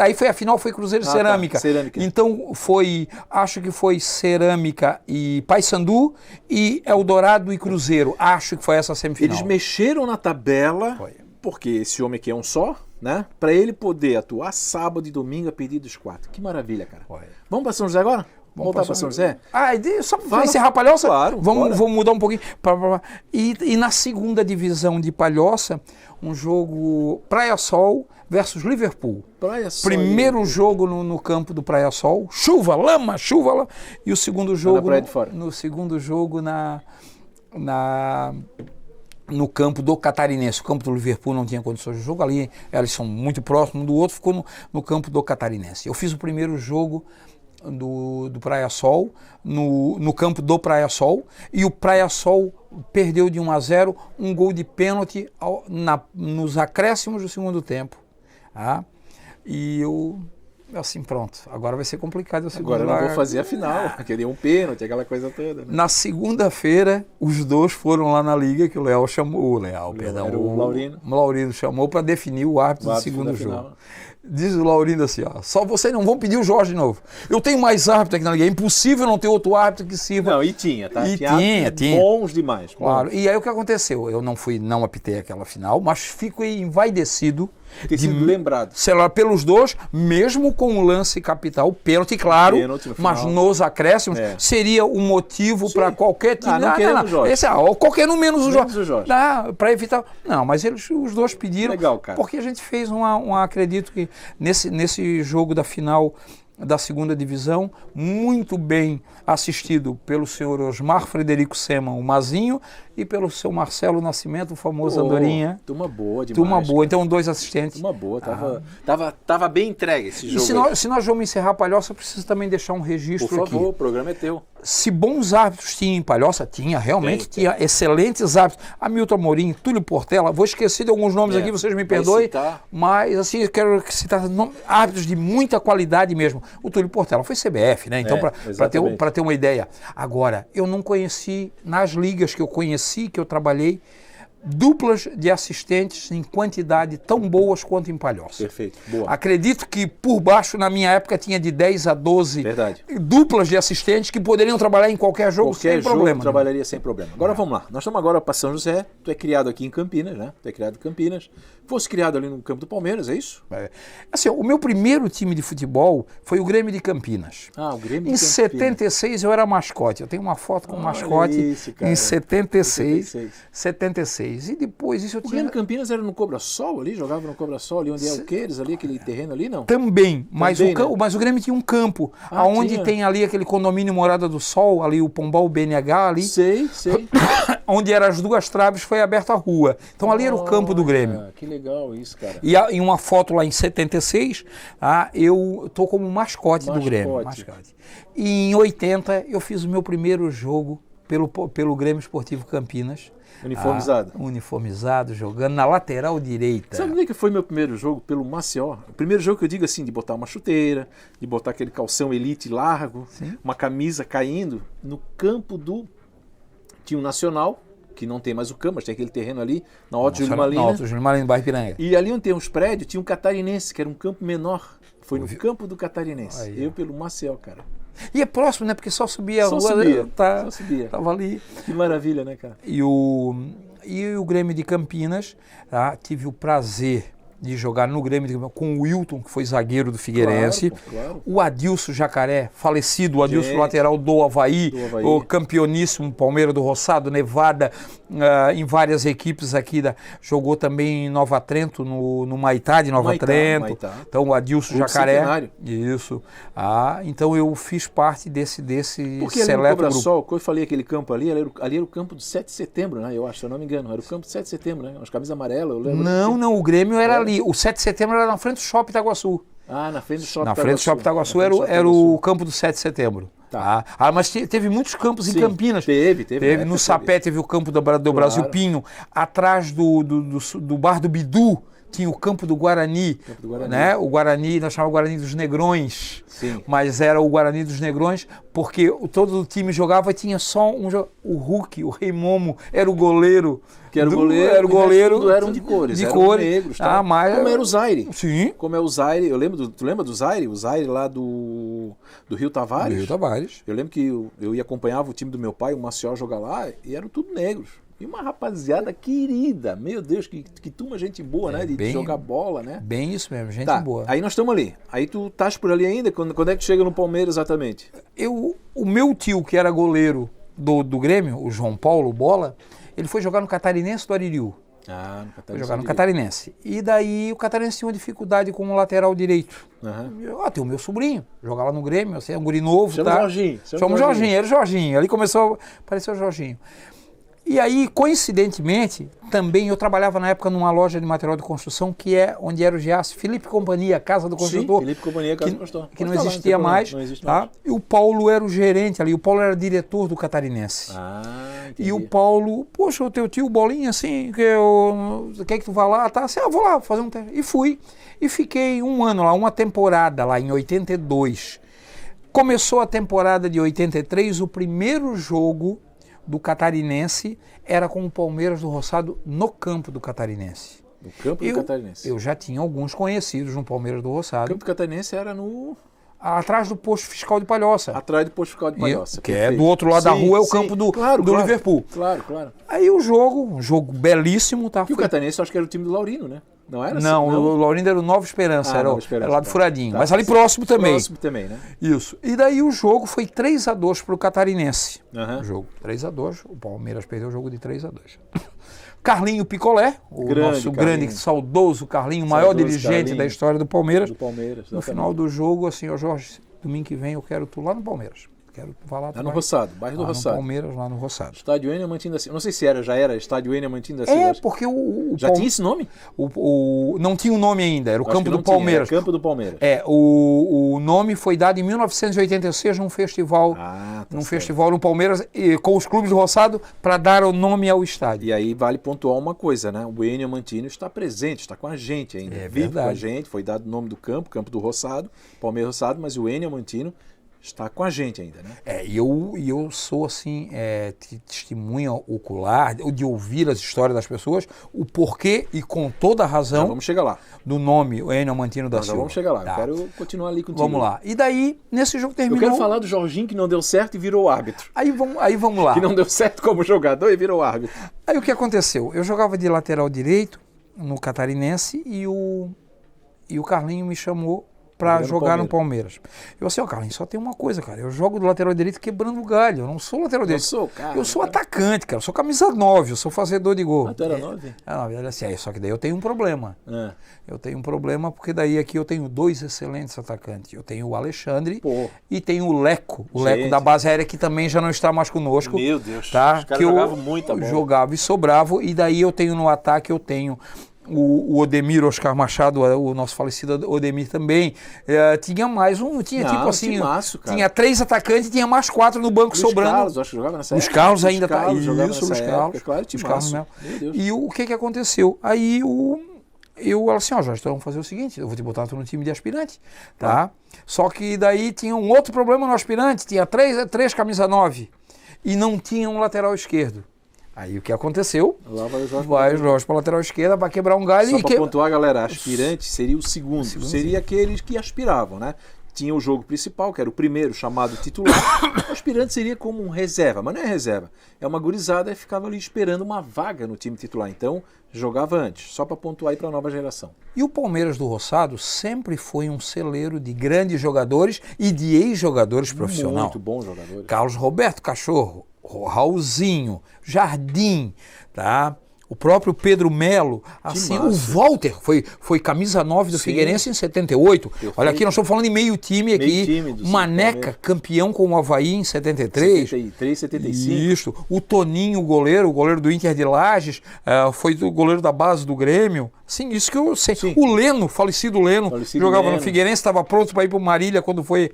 aí foi a final, foi Cruzeiro e Cerâmica. Então acho que foi Cerâmica e Paysandu e Eldorado e Cruzeiro. Acho que foi essa semifinal. Eles mexeram na tabela, porque esse homem aqui é um só, né? Para ele poder atuar sábado e domingo a pedido dos 4. Que maravilha, cara. Vamos para São José agora? Vamos voltar para São José? Só para encerrar Palhoça? Claro. Vamos mudar um pouquinho. E na segunda divisão de Palhoça, um jogo Praia Sol versus Liverpool. Primeiro jogo no campo do Praia Sol. Chuva, lama. E o segundo jogo... Na Praia de Fora. No segundo jogo no campo do Catarinense. O campo do Liverpool não tinha condições de jogo ali. Eles são muito próximos um do outro. Ficou no campo do Catarinense. Eu fiz o primeiro jogo do Praia Sol, no campo do Praia Sol, e o Praia Sol perdeu de 1-0, um gol de pênalti nos acréscimos do segundo tempo. E eu, assim, pronto, agora vai ser complicado. Agora eu não vou fazer a final, queria um pênalti, aquela coisa toda. Né? Na segunda-feira, os dois foram lá na liga, que o Laurino chamou para definir o árbitro do segundo jogo. Final. Diz o Laurindo assim, só vocês não vão pedir o Jorge de novo. Eu tenho mais árbitro aqui na liga, é impossível não ter outro árbitro que sirva. Não, e tinha, tá? Tinha. Bons demais. Claro, e aí o que aconteceu? Eu não apitei aquela final, mas fico envaidecido. Ter sido lembrado. Sei lá, pelos dois, mesmo com o lance capital, pênalti, claro, mas nos acréscimos, seria o motivo para qualquer time. Não queremos o Jorge. Qualquer um menos o Jorge. Para evitar. Não, mas os dois pediram. Legal, cara. Porque a gente fez acredito que nesse jogo da final da segunda divisão, muito bem assistido pelo senhor Osmar Frederico Sema, o Mazinho, e pelo seu Marcelo Nascimento, o famoso Andorinha. Turma boa demais. Turma boa, então 2 assistentes. Turma boa, tava bem entregue esse jogo. E se nós vamos encerrar Palhoça, eu preciso também deixar um registro aqui. Por favor, o programa é teu. Se bons árbitros tinha em Palhoça, realmente tinha excelentes árbitros. Hamilton Amorim, Túlio Portela, vou esquecer de alguns nomes aqui, vocês me perdoem, mas assim, eu quero citar árbitros de muita qualidade mesmo. O Túlio Portela foi CBF, né? Então, para ter uma ideia. Agora, eu não conheci, nas ligas que eu conheci, que eu trabalhei, duplas de assistentes em quantidade tão boas quanto em Palhoça. Perfeito, boa. Acredito que por baixo, na minha época, tinha de 10 a 12 Verdade. duplas de assistentes que poderiam trabalhar em qualquer jogo sem problema. Trabalharia sem problema. Agora vamos lá. Nós estamos agora para São José. Tu é criado aqui em Campinas, né? Tu é criado em Campinas. Fosse criado ali no campo do Palmeiras, é isso? Assim, o meu primeiro time de futebol foi o Grêmio de Campinas. Ah, o Grêmio de Em Campinas. 76 eu era mascote. Eu tenho uma foto com o mascote isso, cara. em 76. E depois isso eu O tinha... Grêmio de Campinas era no Cobra-Sol ali? Jogava no Cobra-Sol ali onde é o Queires, ali, aquele terreno ali, não? Também, mas, Também, mas o Grêmio tinha um campo, onde tem ali aquele condomínio Morada do Sol, ali o Pombal BNH ali. Sei. Onde eram as 2 traves, foi aberta a rua. Então ali era o campo do Grêmio. Que legal isso, cara. E em uma foto lá em 76, eu tô como mascote do Grêmio. E em 80 eu fiz o meu primeiro jogo pelo Grêmio Esportivo Campinas. Uniformizado. Uniformizado, jogando na lateral direita. Sabe onde que foi meu primeiro jogo pelo Maceió? O primeiro jogo que eu digo assim, de botar uma chuteira, de botar aquele calção elite largo, uma camisa caindo, no campo do... Tinha um Nacional, que não tem mais o campo, mas tem aquele terreno ali, na Otto Júlio Malina. Na Otto Júlio Malina, bairro Piranga. E ali onde tem uns prédios, tinha um Catarinense, que era um campo menor. Foi no campo do Catarinense. Aí, eu pelo Maceió, cara. E é próximo, né? Porque só subia a rua. Só subia. Tava ali. Que maravilha, né, cara? E o Grêmio de Campinas, tive o prazer de jogar no Grêmio de Campinas com o Wilton, que foi zagueiro do Figueirense. Claro. O Adilson Jacaré, falecido, o Adilson lateral do Avaí, o campeoníssimo Palmeiras do Roçado, Nevada, em várias equipes aqui. Jogou também em Nova Trento, no Maitá de Nova Trento. Maitá. Então o Adilson Jacaré. Centenário. Isso. Então eu fiz parte desse Porque seleto ali no grupo. quando eu falei aquele campo ali era o campo do 7 de setembro, né? Eu acho, se eu não me engano. Era o campo do 7 de setembro, né? As camisas amarelas, eu lembro. Não, o Grêmio era ali. O 7 de setembro era na frente do Shopping Itaguaçu. Na frente do Shopping Itaguaçu. Na frente do Shopping Itaguaçu era o campo do 7 de setembro. Tá. Mas teve muitos campos em Campinas. Teve. No Sapé teve o campo do Brasil Pinho. Atrás do bar do Bidu tinha o campo do Guarani. Né? O Guarani, nós chamávamos Guarani dos Negrões. Sim. Mas era o Guarani dos Negrões, porque todo o time jogava e tinha só o Hulk, o Rei Momo, era o goleiro. Era o goleiro. Tudo eram de cores. Negros. Mas como era o Zaire. Sim. Como é o Zaire. Tu lembra do Zaire? O Zaire lá do Rio Tavares. Do Rio Tavares. Eu lembro que eu ia acompanhava o time do meu pai, o Maceió, jogar lá, e eram tudo negros. E uma rapaziada querida. Meu Deus, que turma gente boa, né? De jogar bola, né? Bem isso mesmo, gente boa. Aí nós estamos ali. Aí tu estás por ali ainda? Quando é que chega no Palmeiras exatamente? O meu tio, que era goleiro do Grêmio, o João Paulo Bola, ele foi jogar no Catarinense do Aririu. No Catarinense. Foi jogar no Catarinense. E daí o Catarinense tinha uma dificuldade com o lateral direito. Tem o meu sobrinho, jogar lá no Grêmio, assim, é um guri novo, Chama Jorginho. Chama Jorginho, era o Jorginho. Ali começou a aparecer o Jorginho. E aí, coincidentemente, também eu trabalhava na época numa loja de material de construção, que é onde era o Giasse Felipe Companhia, Casa do Construtor. Sim, Felipe Companhia, Casa do Construtor. Que não existia mais. E o Paulo era o gerente ali, o Paulo era diretor do Catarinense. Entendi. E o Paulo, poxa, o teu tio Bolinha, assim, quer que tu vá lá? Tá, assim, vou lá fazer um teste. E fui. E fiquei um ano lá, uma temporada lá, em 82. Começou a temporada de 83, o primeiro jogo do Catarinense era com o Palmeiras do Roçado no campo do Catarinense. No campo do Catarinense. Eu já tinha alguns conhecidos no Palmeiras do Roçado. O campo do Catarinense era no... Atrás do posto fiscal de Palhoça. Atrás do posto fiscal de Palhoça. Que é do outro lado da rua, é o campo do Liverpool. Claro. Aí um jogo belíssimo. E o Catarinense, eu acho que era o time do Laurino, né? Não era Não, assim? o Laurindo era o Nova Esperança, era, Nova Esperança, era lá do tá. Furadinho. Tá. Mas ali próximo também. Próximo também, né? Isso. E daí o jogo foi 3-2 para o Catarinense. Aham. O jogo 3-2, o Palmeiras perdeu o jogo de 3-2. Carlinho Picolé, o Grande nosso grande, Carlinho. saudoso Carlinho, o maior Saudoso dirigente Carlinho. da história do Palmeiras. Do Palmeiras. No exatamente. final do jogo, assim, ó Jorge, domingo que vem eu quero tu lá no Palmeiras. Quero tu vá lá. Lá no Roçado, bairro do lá no Roçado. Palmeiras, lá no Roçado. Estádio Enia Mantino da Silva. Não sei se já era Estádio Enia Mantino da Silva. É, Acho que- porque Já tinha esse nome? não tinha um nome ainda, era o Acho campo que do não tinha, Palmeiras. era Campo do Palmeiras. O nome foi dado em 1986 num festival, Ah, tá certo. festival no Palmeiras, com os clubes do Roçado, para dar o nome ao estádio. E aí vale pontuar uma coisa, né? O Enia Mantino está presente, está com a gente ainda. É Vive com a verdade. gente, foi dado o nome do campo, Campo do Roçado, Palmeiras Roçado, mas o Enia Mantino está com a gente ainda, né? E eu sou assim, testemunha ocular, de ouvir as histórias das pessoas, o porquê e com toda a Já razão vamos chegar lá. do nome Enio Mantino da Já Silva. vamos chegar lá. Tá. Eu quero continuar ali contigo. Vamos lá. E daí, nesse jogo Eu terminou... quero falar do Jorginho que não deu certo e virou árbitro. Aí vamos lá. Que não deu certo como jogador e virou árbitro. Aí o que aconteceu? Eu jogava de lateral direito no Catarinense e o Carlinho me chamou para Jogando jogar no Palmeiras. Eu assim, Carlinhos, só tem uma coisa, cara. Eu jogo do lateral direito quebrando o galho. Eu não sou lateral direito. sou, cara. Eu sou atacante, cara. Eu sou camisa 9, eu sou fazedor de gol. Ah, tu era 9? Ele assim, só que daí eu tenho um problema. É. Eu tenho um problema porque daí aqui eu tenho dois excelentes atacantes. Eu tenho o Alexandre Pô. e tenho o Leco. O Gente. Leco da base aérea que também já não está mais conosco. Meu Deus. Tá? Os caras Que eu jogavam muita bola. jogava e sobrava. E daí eu tenho no ataque, eu tenho o Odemir Oscar Machado, o nosso falecido Odemir também. Tinha mais tinha tipo assim, timaço, cara. tinha 3 atacantes e tinha mais 4 no banco Luiz sobrando. Carlos, acho que jogava nessa Luiz época. Carlos ainda tá. Carlos jogava Isso, nessa Luiz época, Carlos. claro, Luiz Carlos timaço. mesmo. Meu Deus. E o que aconteceu? Aí eu assim, Jorge, então vamos fazer o seguinte, eu vou te botar tu no time de aspirante, tá? Só que daí tinha um outro problema no aspirante, tinha 3 camisa 9 e não tinha um lateral esquerdo. Aí o que aconteceu? Lá vai o Jorge. Vai o Jorge para a lateral esquerda para quebrar um galho Só e para pontuar, galera, aspirante seria o segundo. Seria aqueles que aspiravam, né? Tinha o jogo principal, que era o primeiro chamado titular. O aspirante seria como um reserva, mas não é reserva. É uma gurizada e ficava ali esperando uma vaga no time titular. Então, jogava antes, só para pontuar aí para a nova geração. E o Palmeiras do Roçado sempre foi um celeiro de grandes jogadores e de ex-jogadores profissionais. Muito bons jogadores. Carlos Roberto Cachorro, Raulzinho, Jardim, tá? O próprio Pedro Melo, assim, o Walter foi camisa 9 do Figueirense em 78. Olha aqui, nós estamos falando de meio time aqui. Meio time do Maneca, campeão com o Avaí em 73. 73, 75. Isso. O Toninho, o goleiro do Inter de Lages, foi o goleiro da base do Grêmio. Sim, isso que eu sei. Sim. O Leno, falecido Leno, jogava no Figueirense, estava pronto para ir para o Marília quando foi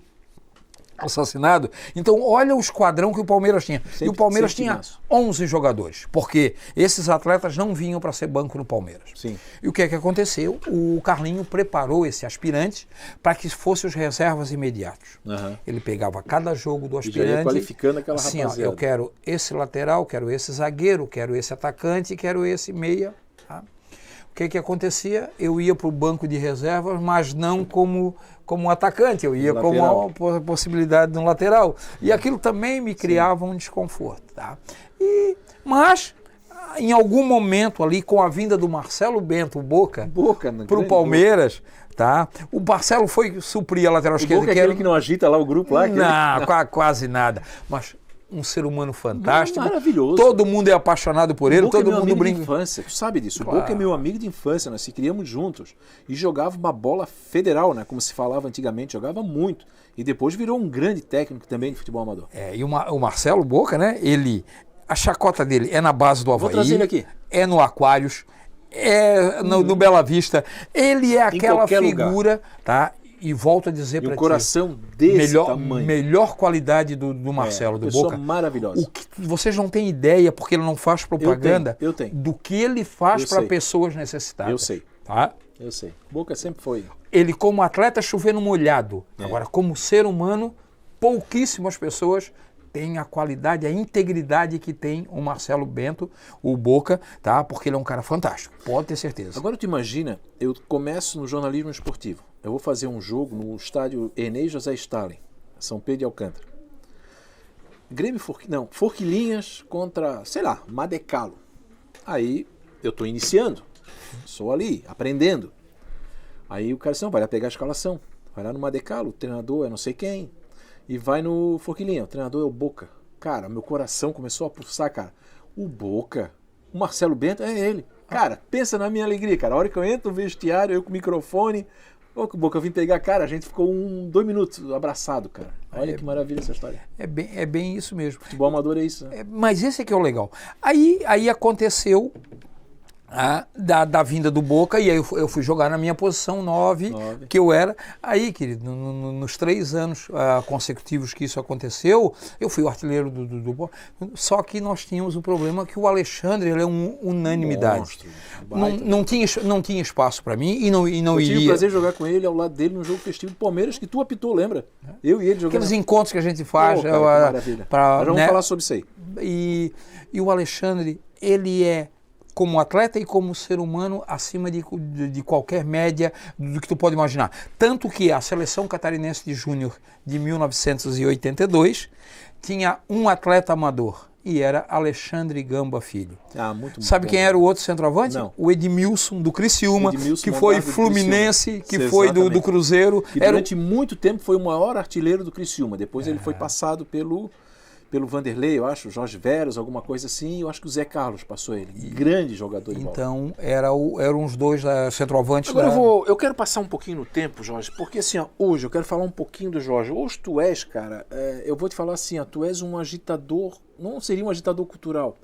assassinado. Então, olha o esquadrão que o Palmeiras tinha. E o Palmeiras tinha 11 jogadores, porque esses atletas não vinham para ser banco no Palmeiras. Sim. E o que é que aconteceu? O Carlinho preparou esse aspirante para que fossem os reservas imediatos. Uhum. Ele pegava cada jogo do E já aspirante, ia qualificando aquela assim, rapaziada. eu quero esse lateral, quero esse zagueiro, quero esse atacante, quero esse meia. Tá? O que acontecia? Eu ia para o banco de reservas, mas não como atacante, eu ia como a possibilidade de um lateral. E aquilo também me criava um desconforto. Tá? Mas, em algum momento ali, com a vinda do Marcelo Bento, o Boca para o Palmeiras, tá? O Marcelo foi suprir a lateral esquerda. Boca é aquele que não agita lá o grupo lá? Não, quase nada. Mas um ser humano fantástico. Maravilhoso. Todo mundo é apaixonado por ele, Boca todo é meu mundo amigo brinca. de infância, tu sabe disso. Claro. O Boca é meu amigo de infância, nós se criamos juntos e jogava uma bola federal, né, como se falava antigamente, jogava muito. E depois virou um grande técnico também de futebol amador. E o Marcelo Boca, né, a chacota dele é na base do Avaí. Vou trazer ele aqui. É no Aquários, é no Bela Vista. Ele é aquela figura, lugar. Tá? E volto a dizer para ti. Um coração desse tamanho. Melhor qualidade do Marcelo, do Boca. Maravilhosa. O que vocês não têm ideia, porque ele não faz propaganda, eu tenho. do que ele faz para pessoas necessitadas. Eu sei. Tá? Eu sei. Boca sempre foi. Ele como atleta chovendo molhado. Agora, como ser humano, pouquíssimas pessoas têm a qualidade, a integridade que tem o Marcelo Bento, o Boca, tá? Porque ele é um cara fantástico, pode ter certeza. Agora tu imagina, eu começo no jornalismo esportivo. Eu vou fazer um jogo no estádio Enei José Stalin, São Pedro de Alcântara. Forquilinhas contra, sei lá, Madecalo. Aí eu estou iniciando, Sou ali, aprendendo. Aí o cara disse, não, vai lá pegar a escalação. Vai lá no Madecalo, o treinador é não sei quem. E vai no Forquilinha, o treinador é o Boca. Cara, meu coração começou a pulsar, cara. O Boca, o Marcelo Bento é ele. Cara, pensa na minha alegria, cara. A hora que eu entro no vestiário, eu com o microfone... Ô, Boca, eu vim pegar, cara, a gente ficou 2 minutos abraçado, cara. Olha que maravilha essa história. É bem isso mesmo. Futebol amador é isso, né? Mas esse é que é o legal. Aí aconteceu da vinda do Boca, e aí eu fui jogar na minha posição 9, que eu era. Aí, querido, nos 3 anos consecutivos que isso aconteceu, eu fui o artilheiro do Boca. Só que nós tínhamos o problema que o Alexandre, ele é unanimidade. Monstro, não tinha espaço para mim e não eu iria. tive o prazer de jogar com ele ao lado dele no jogo festivo do Palmeiras, que tu apitou, lembra? Eu e ele jogando. Aqueles encontros que a gente faz. Cara, que maravilha. Mas vamos falar sobre isso aí. E o Alexandre, ele é, como atleta e como ser humano, acima de qualquer média do que tu pode imaginar. Tanto que a seleção catarinense de júnior de 1982 tinha um atleta amador, e era Alexandre Gamba Filho. Muito Sabe bom. Quem era o outro centroavante? Não. O Edmilson, do Criciúma, Edmilson, que foi Fluminense, que foi do Cruzeiro. Que durante muito tempo foi o maior artilheiro do Criciúma. Depois ele foi passado pelo Vanderlei, eu acho, Jorge Veros, alguma coisa assim, eu acho que o Zé Carlos passou ele. Grande jogador de bola. Então, eram os dois centroavantes. Agora eu quero passar um pouquinho no tempo, Jorge, porque assim, hoje eu quero falar um pouquinho do Jorge. Hoje tu és, cara, eu vou te falar assim, tu és um agitador, não seria um agitador cultural,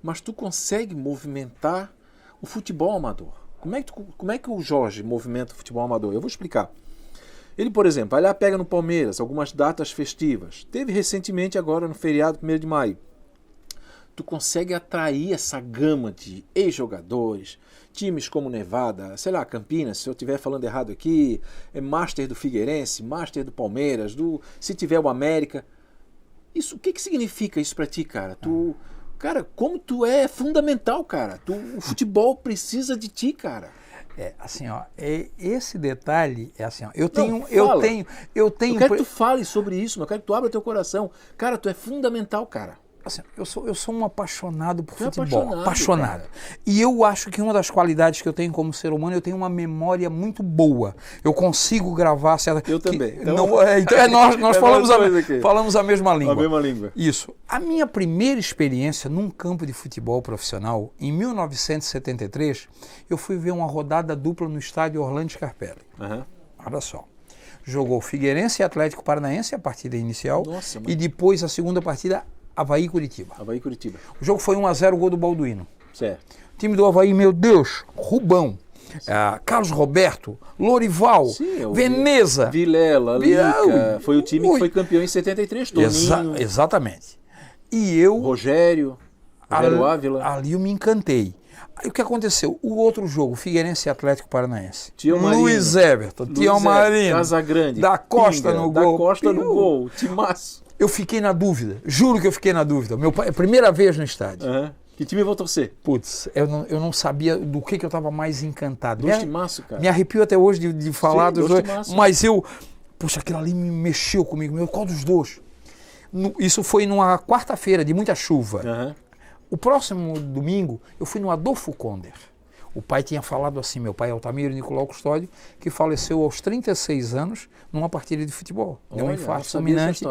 mas tu consegue movimentar o futebol amador. Como é que o Jorge movimenta o futebol amador? Eu vou explicar. Ele, por exemplo, vai lá, pega no Palmeiras algumas datas festivas. Teve recentemente agora no feriado 1º de maio. Tu consegue atrair essa gama de ex-jogadores, times como Nevada, sei lá, Campinas, se eu estiver falando errado aqui, Master do Figueirense, Master do Palmeiras, se tiver o América. O que significa isso pra ti, cara? Cara, como tu é fundamental, cara. O futebol precisa de ti, cara. Assim, ó, esse detalhe é assim, ó, eu quero que tu fale sobre isso, eu quero que tu abra teu coração. Cara, tu é fundamental, cara. Assim, eu sou um apaixonado por futebol, apaixonado. E eu acho que uma das qualidades que eu tenho como ser humano, eu tenho uma memória muito boa. Eu consigo gravar certa... Eu também. Nós falamos a mesma língua. A mesma língua. Isso. A minha primeira experiência num campo de futebol profissional, em 1973, eu fui ver uma rodada dupla no estádio Orlando Scarpelli. Olha só. Jogou Figueirense e Atlético Paranaense, a partida inicial. Nossa, e depois a segunda partida, Avaí e Curitiba. O jogo foi 1-0, gol do Balduino. Certo. O time do Avaí, meu Deus, Rubão, Carlos Roberto, Lorival, Veneza. Vilela, Lica. Foi o time que foi campeão em 73, Toninho. Exatamente. E eu... Rogério Ávila. Ali eu me encantei. Aí o que aconteceu? O outro jogo, Figueirense e Atlético Paranaense. Luiz Everton, Tião Marino, Casagrande, da Costa no gol. Da Costa no gol, timaço. Eu fiquei na dúvida, juro que eu fiquei na dúvida. Meu pai, primeira vez no estádio. Que time eu vou torcer? Putz, eu não sabia do que eu estava mais encantado. Dois timaço, cara. Me arrepio até hoje de falar dos dois. Timaço. Mas poxa, aquilo ali me mexeu comigo. Qual dos dois? Isso foi numa quarta-feira de muita chuva. O próximo domingo, eu fui no Adolfo Konder. O pai tinha falado assim, meu pai Altamiro Nicolau Custódio, que faleceu aos 36 anos numa partida de futebol. Deu um infarto fulminante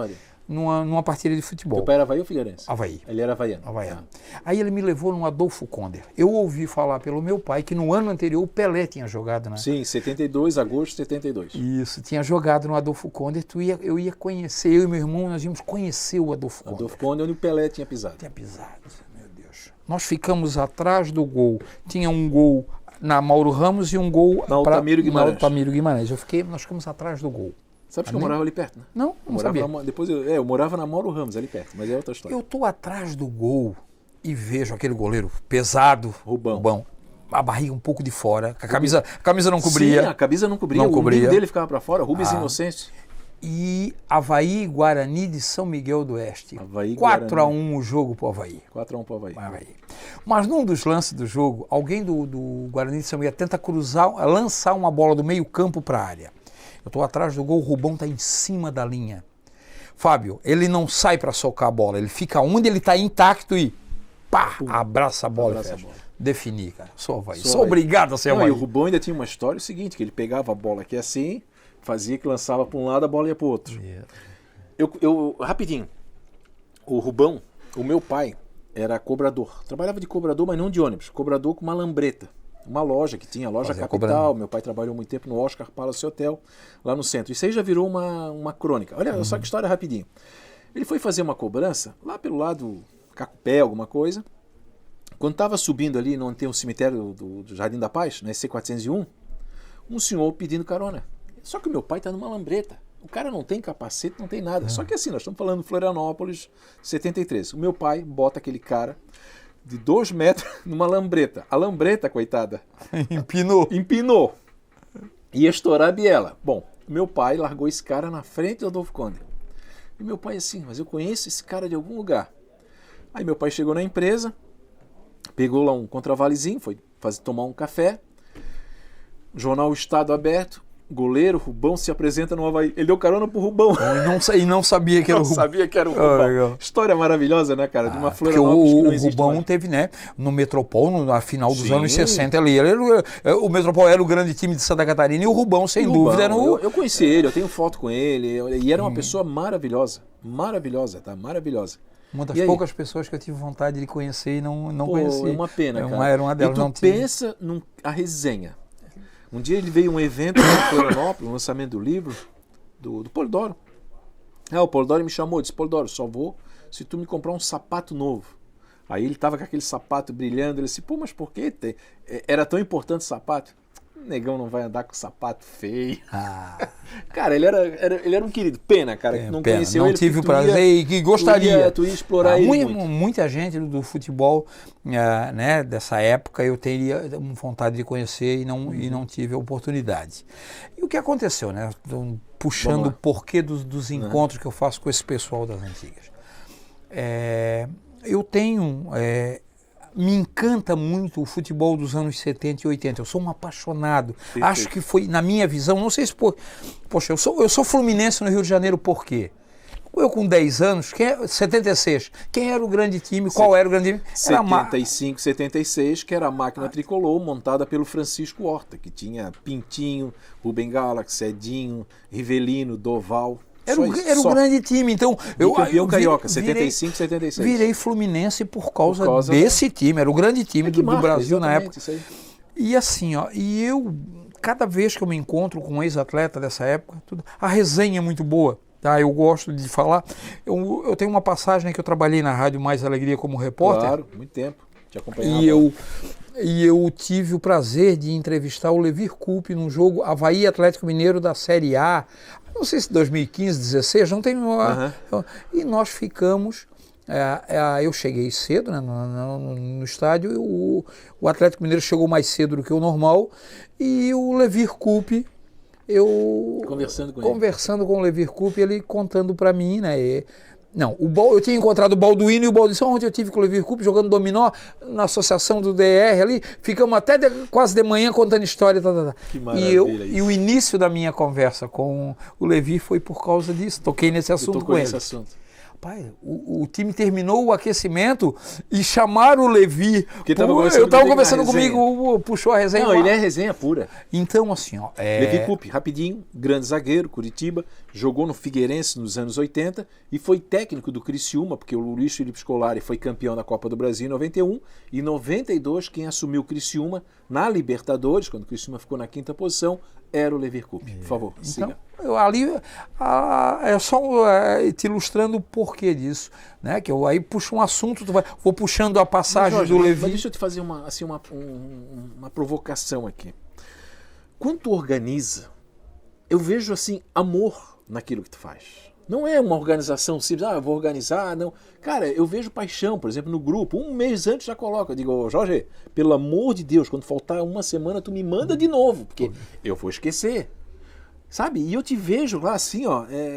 numa partida de futebol. Teu pai era Avaí ou Figueirense? Avaí. Ele era havaiano. Aí ele me levou no Adolfo Konder. Eu ouvi falar pelo meu pai que no ano anterior o Pelé tinha jogado, né? Sim, 72, agosto de 72. Isso, tinha jogado no Adolfo Konder. Eu ia conhecer, eu e meu irmão, nós íamos conhecer o Adolfo Konder. Adolfo Konder, onde o Pelé tinha pisado. Meu Deus. Nós ficamos atrás do gol. Tinha um gol na Mauro Ramos e um gol na Altamiro Guimarães. Nós ficamos atrás do gol. Sabe que eu morava ali perto, né? Não sabia. Depois eu morava na Mauro Ramos, ali perto, mas é outra história. Eu tô atrás do gol e vejo aquele goleiro pesado, Rubão, a barriga um pouco de fora, a camisa não cobria. Sim, a camisa não cobria, o umbigo dele ficava para fora, Rubens Inocêncio. E Avaí Guarani de São Miguel do Oeste. 4-1 o jogo pro Avaí. 4-1 pro Avaí. Mas num dos lances do jogo, alguém do Guarani de São Miguel tenta lançar uma bola do meio campo para a área. Eu estou atrás do gol, o Rubão está em cima da linha. Fábio, ele não sai para socar a bola, ele fica onde ele está intacto e pá, abraça a bola e fecha. Defini, cara. Sou obrigado a ser Havaí. E o Rubão ainda tinha uma história o seguinte, que ele pegava a bola aqui assim, fazia que lançava para um lado, a bola ia para o outro. Rapidinho, o Rubão, o meu pai era cobrador. Trabalhava de cobrador, mas não de ônibus. Cobrador com uma lambreta. Uma loja que tinha, loja Capital. Cobrando. Meu pai trabalhou muito tempo no Oscar Palace Hotel, lá no centro. Isso aí já virou uma crônica. Olha só que história rapidinho. Ele foi fazer uma cobrança lá pelo lado Cacupé, alguma coisa. Quando estava subindo ali, não tem um cemitério do Jardim da Paz, na SC401, um senhor pedindo carona. Só que o meu pai está numa lambreta. O cara não tem capacete, não tem nada. Só que assim, nós estamos falando de Florianópolis, 73. O meu pai bota aquele cara de 2 metros numa lambreta. A lambreta, coitada, empinou. Ia estourar a biela. Bom, meu pai largou esse cara na frente do Adolfo Conde. E meu pai assim, mas eu conheço esse cara de algum lugar. Aí meu pai chegou na empresa, pegou lá um contravalezinho, foi tomar um café, jornal Estado aberto, goleiro, Rubão se apresenta no Havaí. Ele deu carona pro Rubão. E não sabia que era o Rubão. Sabia que era o Rubão. História maravilhosa, né, cara? De uma Florianópolis que não existe Rubão mais. Teve, né, no Metropol, na final dos anos 60 ali. O Metropol era o grande time de Santa Catarina e o Rubão, sem dúvida, era o... Eu conheci ele, eu tenho foto com ele. E era uma pessoa maravilhosa. Maravilhosa, tá? Maravilhosa. Uma das poucas pessoas que eu tive vontade de conhecer e não conheci. É uma pena, cara. Era uma delas. E tu pensa a resenha. Um dia ele veio a um evento em Florianópolis, um lançamento do livro do Polidoro. O Polidoro me chamou, disse, Polidoro, só vou se tu me comprar um sapato novo. Aí ele tava com aquele sapato brilhando, ele disse, pô, mas por que? Era tão importante o sapato? O negão não vai andar com sapato feio. Cara, ele era um querido. Pena, cara, que não conheceu ele. Não tive o prazer e que gostaria. Tu ia explorar ele muito. Muita gente do futebol, né, dessa época, eu teria vontade de conhecer e não tive a oportunidade. E o que aconteceu, né? Puxando o porquê dos encontros que eu faço com esse pessoal das antigas. Eu tenho... me encanta muito o futebol dos anos 70 e 80. Eu sou um apaixonado. Perfeito. Acho que foi, na minha visão, não sei se... Poxa, eu sou fluminense no Rio de Janeiro por quê? Eu com 10 anos, 76, quem era o grande time? Qual era o grande time? 75, 76, que era a máquina tricolor montada pelo Francisco Horta, que tinha Pintinho, Rubem Galax, Edinho, Rivelino, Doval... Era um grande time, então... Campeão carioca, 75, 76. Virei fluminense por causa desse time, era o grande time do Brasil na época. E assim, cada vez que eu me encontro com um ex-atleta dessa época, a resenha é muito boa, tá? Eu gosto de falar. Eu tenho uma passagem que eu trabalhei na Rádio Mais Alegria como repórter. Claro, muito tempo, te acompanhava. E eu tive o prazer de entrevistar o Levir Coupe num jogo Havaí Atlético Mineiro da Série A, não sei se 2015, 16, não tem... E nós ficamos... eu cheguei cedo, né, no estádio, e o Atlético Mineiro chegou mais cedo do que o normal, e o Levir Coupe, conversando com o Levir Coupe, ele contando para mim, né... eu tinha encontrado o Balduino e o Balduino, onde eu tive com o Levir Coupe jogando dominó na associação do DR ali, ficamos até quase de manhã contando história. Que maravilha e o início da minha conversa com o Levir foi por causa disso, toquei nesse assunto com ele. Pai, o time terminou o aquecimento e chamaram o Levi. Eu estava conversando comigo, puxou a resenha. Não, ele é resenha pura. Então, assim, Levir Coupe, rapidinho, grande zagueiro, Curitiba, jogou no Figueirense nos anos 80 e foi técnico do Criciúma, porque o Luiz Felipe Scolari foi campeão da Copa do Brasil em 91 e em 92 quem assumiu o Criciúma na Libertadores, quando o Criciúma ficou na 5ª posição, era o Levir Coupe. Por favor, siga. É só te ilustrando o porquê disso, né? Que eu aí puxo um assunto, vou puxando a passagem do Levir. Mas deixa eu te fazer uma provocação aqui. Quando tu organiza, eu vejo assim amor naquilo que tu faz. Não é uma organização simples, eu vou organizar, não. Cara, eu vejo paixão, por exemplo, no grupo, um mês antes já coloco, eu digo, Jorge, pelo amor de Deus, quando faltar uma semana tu me manda de novo, porque eu vou esquecer. Sabe? E eu te vejo lá assim,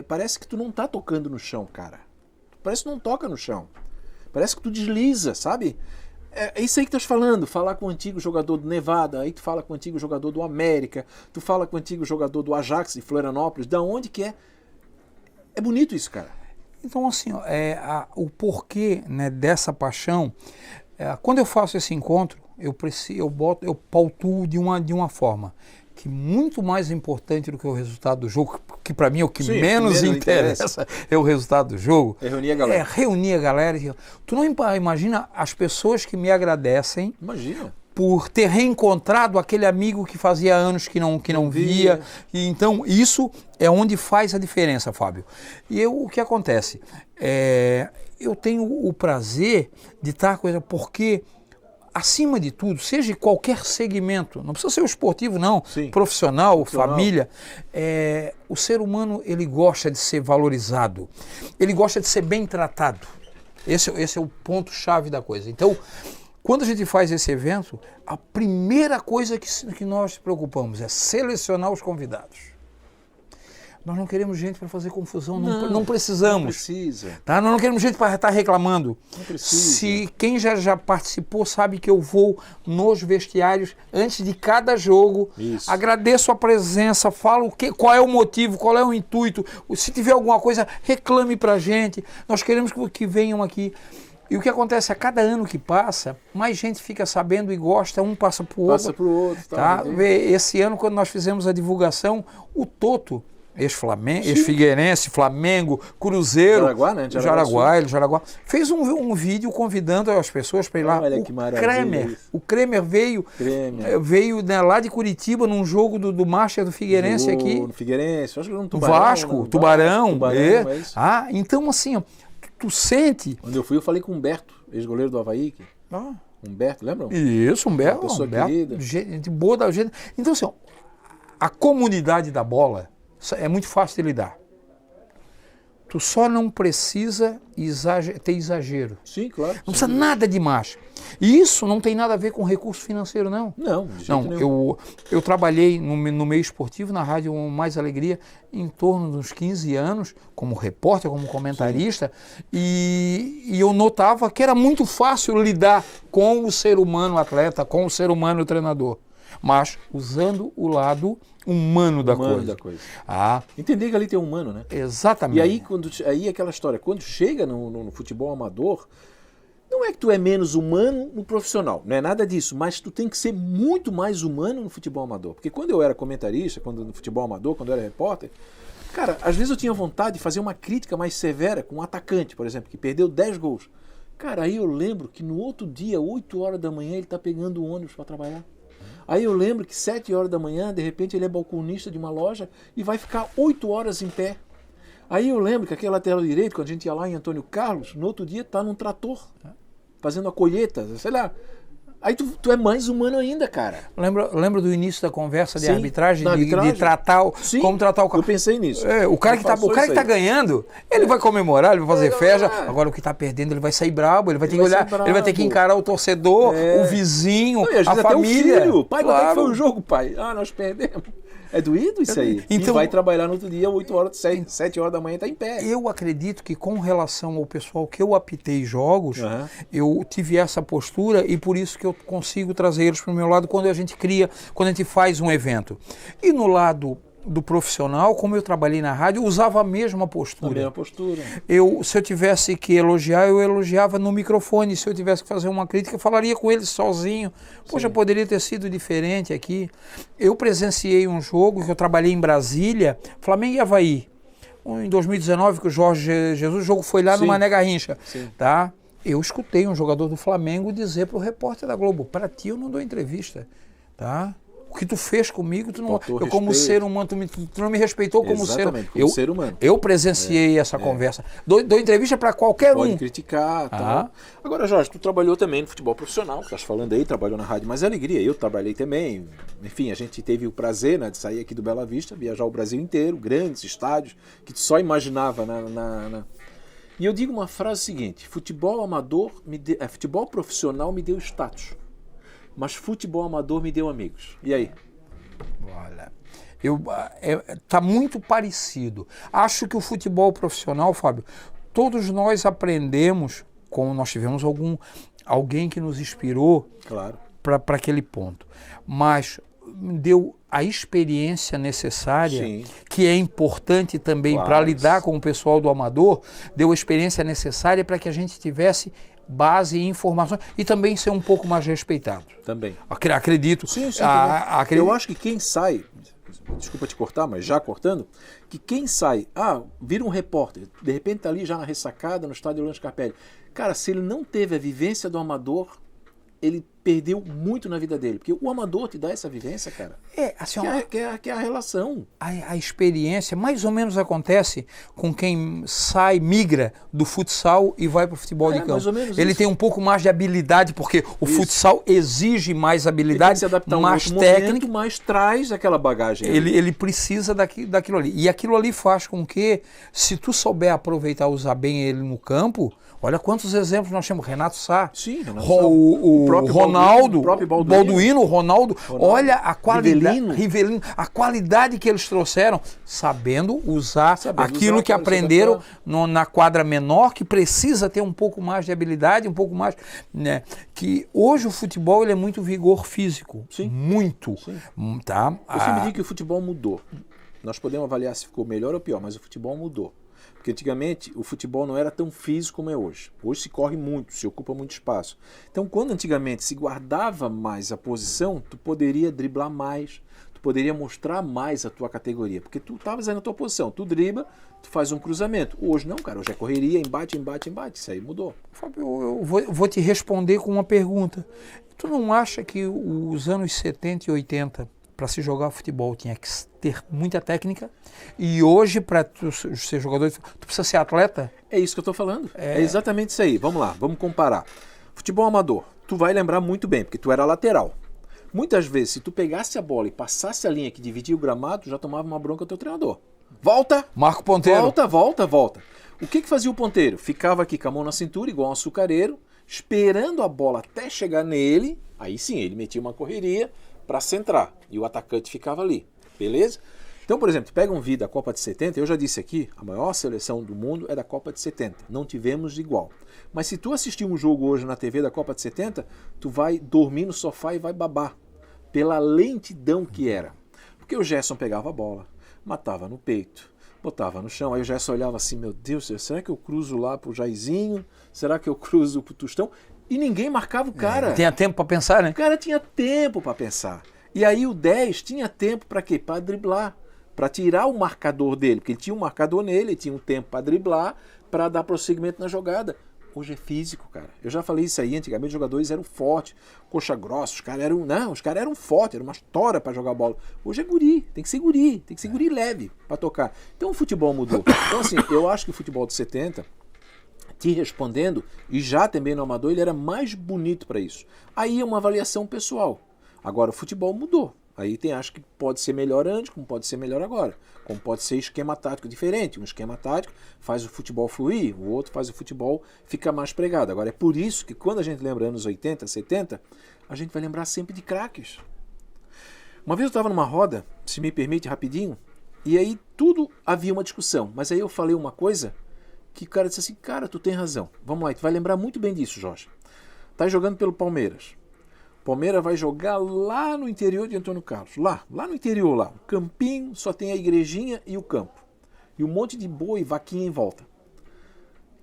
parece que tu não tá tocando no chão, cara. Parece que não toca no chão. Parece que tu desliza, sabe? É isso aí que tu estás falando, falar com o antigo jogador do Nevada, aí tu fala com o antigo jogador do América, tu fala com o antigo jogador do Ajax de Florianópolis, da onde que é? É bonito isso, cara. Então, assim, o porquê, né, dessa paixão, Quando eu faço esse encontro, eu pautuo de uma forma que muito mais importante do que o resultado do jogo, que para mim é o que menos interessa, é o resultado do jogo. É reunir a galera. É reunir a galera. Tu não imagina as pessoas que me agradecem. Imagina. Por ter reencontrado aquele amigo que fazia anos que não via. E, então, isso é onde faz a diferença, Fábio. E o que acontece? Eu tenho o prazer de estar com ele, porque, acima de tudo, seja qualquer segmento, não precisa ser o esportivo, não, profissional, família, o ser humano, ele gosta de ser valorizado, ele gosta de ser bem tratado. Esse é o ponto-chave da coisa. Então, quando a gente faz esse evento, a primeira coisa que nós nos preocupamos é selecionar os convidados. Nós não queremos gente para fazer confusão, não precisamos. Não precisa. Tá? Nós não queremos gente para estar reclamando. Não precisa. Se quem já participou sabe que eu vou nos vestiários antes de cada jogo, agradeço a presença, falo qual é o motivo, qual é o intuito. Se tiver alguma coisa, reclame para a gente. Nós queremos que venham aqui. E o que acontece, a cada ano que passa, mais gente fica sabendo e gosta, um passa para o outro. Passa para o outro. Tá? Esse ano, quando nós fizemos a divulgação, o Toto, ex-Figueirense, Flamengo, Cruzeiro, Jaraguá, né? Jaraguá, fez um vídeo convidando as pessoas para ir lá. Olha que maravilha. O Kremer veio né, lá de Curitiba num jogo do Master do Figueirense aqui. No Figueirense, acho que no Tubarão. Vasco, Tubarão. É isso. Então assim, ó, tu sente. Quando eu fui, eu falei com o Humberto, ex-goleiro do Avaí. Humberto, lembram? Isso, Humberto. Uma pessoa querida. Gente boa da gente. Então assim, ó, a comunidade da bola é muito fácil de lidar. Tu só não precisa ter exagero. Sim, claro. Não precisa nada demais. E isso não tem nada a ver com recurso financeiro, não. Não, de jeito nenhum. Eu trabalhei no meio esportivo, na Rádio Mais Alegria, em torno dos 15 anos, como repórter, como comentarista, e eu notava que era muito fácil lidar com o ser humano atleta, com o ser humano treinador, mas usando o lado humano da coisa. Entender que ali tem um humano, né? Exatamente. E aí aquela história, quando chega no futebol amador, não é que tu é menos humano no profissional, não é nada disso, mas tu tem que ser muito mais humano no futebol amador. Porque quando eu era comentarista, no futebol amador, quando eu era repórter, cara, às vezes eu tinha vontade de fazer uma crítica mais severa com um atacante, por exemplo, que perdeu 10 gols. Cara, aí eu lembro que no outro dia, 8 horas da manhã, ele tá pegando o ônibus para trabalhar. Aí eu lembro que 7 horas da manhã, de repente, ele é balconista de uma loja e vai ficar 8 horas em pé. Aí eu lembro que aquele lateral direito, quando a gente ia lá em Antônio Carlos, no outro dia tá num trator, fazendo a colheita, sei lá. Aí tu é mais humano ainda, cara. Lembra do início da conversa de arbitragem, de tratar como tratar o cara? Eu pensei nisso. O cara que tá ganhando, ele vai comemorar, ele vai fazer festa. Agora o que tá perdendo, ele vai sair brabo, ele vai ter que olhar, ele vai ter que encarar o torcedor, o vizinho, a família. Até o filho. Pai, quando é que foi o jogo, pai? Nós perdemos. É doído isso aí. Então, e vai trabalhar no outro dia, 8 horas, 7 horas da manhã, tá em pé. Eu acredito que com relação ao pessoal que eu apitei jogos, eu tive essa postura e por isso que eu consigo trazer eles para o meu lado quando a gente faz um evento. E no lado do profissional, como eu trabalhei na rádio, eu usava a mesma postura. A mesma postura. Se eu tivesse que elogiar, eu elogiava no microfone. Se eu tivesse que fazer uma crítica, eu falaria com ele sozinho. Poxa, poderia ter sido diferente aqui. Eu presenciei um jogo que eu trabalhei em Brasília, Flamengo e Avaí. Em 2019, que o Jorge Jesus, o jogo foi lá no Mané Garrincha. Tá? Eu escutei um jogador do Flamengo dizer para o repórter da Globo, para ti eu não dou entrevista. Tá? O que tu fez comigo, eu como ser humano, tu não me respeitou como ser humano. Eu presenciei essa conversa. Dou entrevista para qualquer Pode criticar. Tá. Agora, Jorge, tu trabalhou também no futebol profissional, que estás falando aí, trabalhou na Rádio Mais Alegria, eu trabalhei também. Enfim, a gente teve o prazer, né, de sair aqui do Bela Vista, viajar o Brasil inteiro, grandes estádios, que tu só imaginava E eu digo uma frase seguinte: futebol profissional me deu status. Mas futebol amador me deu amigos. E aí? Olha, tá muito parecido. Acho que o futebol profissional, Fábio, todos nós aprendemos, como nós tivemos alguém que nos inspirou para aquele ponto. Mas deu a experiência necessária, que é importante também para lidar com o pessoal do amador, deu a experiência necessária para que a gente tivesse base e informações e também ser um pouco mais respeitado. Também. Acredito. Sim, acredito. Eu acho que quem sai, desculpa te cortar, mas já cortando, que quem sai, vira um repórter, de repente tá ali já na ressacada, no estádio Orlando Scarpelli. Cara, se ele não teve a vivência do amador, ele perdeu muito na vida dele. Porque o amador te dá essa vivência, cara. Assim, que é a relação. A experiência mais ou menos acontece com quem migra do futsal e vai para o futebol de campo. Mais ou menos ele isso. tem um pouco mais de habilidade, porque o futsal exige mais habilidade, se adaptar mais técnica, mas traz aquela bagagem. Ele precisa daquilo ali. E aquilo ali faz com que, se tu souber aproveitar, usar bem ele no campo, olha quantos exemplos nós temos. Renato Sá, sim, Renato Sá. O próprio Ronaldo, Balduino, Ronaldo. Olha a qualidade, Rivelino, a qualidade que eles trouxeram, sabendo usar aquilo que aprenderam na quadra menor, que precisa ter um pouco mais de habilidade, um pouco mais, né? Que hoje o futebol ele é muito vigor físico, sim. Muito, sim. Tá? Eu sempre digo que o futebol mudou. Nós podemos avaliar se ficou melhor ou pior, mas o futebol mudou. Porque antigamente o futebol não era tão físico como é hoje. Hoje se corre muito, se ocupa muito espaço. Então quando antigamente se guardava mais a posição, tu poderia driblar mais, tu poderia mostrar mais a tua categoria. Porque tu estavas aí na tua posição, tu dribla, tu faz um cruzamento. Hoje não, cara, hoje é correria, embate. Isso aí mudou. Fábio, eu vou te responder com uma pergunta. Tu não acha que os anos 70 e 80... para se jogar futebol tinha que ter muita técnica e hoje para tu ser jogador tu precisa ser atleta? É isso que eu estou falando. É exatamente isso aí. Vamos lá, vamos comparar. Futebol amador, tu vai lembrar muito bem, porque tu era lateral. Muitas vezes, se tu pegasse a bola e passasse a linha que dividia o gramado, tu já tomava uma bronca do teu treinador. Volta! Marco Ponteiro. Volta. O que fazia o ponteiro? Ficava aqui com a mão na cintura, igual um açucareiro, esperando a bola até chegar nele, aí sim, ele metia uma correria para centrar, e o atacante ficava ali, beleza? Então, por exemplo, pega um vídeo da Copa de 70, eu já disse aqui, a maior seleção do mundo é da Copa de 70, não tivemos igual. Mas se tu assistir um jogo hoje na TV da Copa de 70, tu vai dormir no sofá e vai babar, pela lentidão que era. Porque o Gerson pegava a bola, matava no peito, botava no chão, aí o Gerson olhava assim, meu Deus, será que eu cruzo lá pro Jairzinho? Será que eu cruzo pro Tostão? E ninguém marcava o cara. Tinha tempo para pensar, né? O cara tinha tempo para pensar. E aí o 10 tinha tempo para quê? Para driblar. Para tirar o marcador dele. Porque ele tinha um marcador nele, ele tinha um tempo para driblar, para dar prosseguimento na jogada. Hoje é físico, cara. Eu já falei isso aí, antigamente os jogadores eram fortes, coxa grossa, os caras eram fortes, era uma história para jogar bola. Hoje é guri, tem que ser guri leve para tocar. Então o futebol mudou. Então assim, eu acho que o futebol de 70... te respondendo, e já também no amador, ele era mais bonito para isso. Aí é uma avaliação pessoal. Agora o futebol mudou. Aí acho que pode ser melhor antes, como pode ser melhor agora. Como pode ser esquema tático diferente. Um esquema tático faz o futebol fluir, o outro faz o futebol ficar mais pregado. Agora é por isso que quando a gente lembra anos 80, 70, a gente vai lembrar sempre de craques. Uma vez eu estava numa roda, se me permite rapidinho, e aí tudo havia uma discussão. Mas aí eu falei uma coisa que o cara disse assim, cara, tu tem razão. Vamos lá, tu vai lembrar muito bem disso, Jorge. Tá jogando pelo Palmeiras. O Palmeiras vai jogar lá no interior de Antônio Carlos. Lá no interior, lá. O campinho, só tem a igrejinha e o campo. E um monte de boi e vaquinha em volta.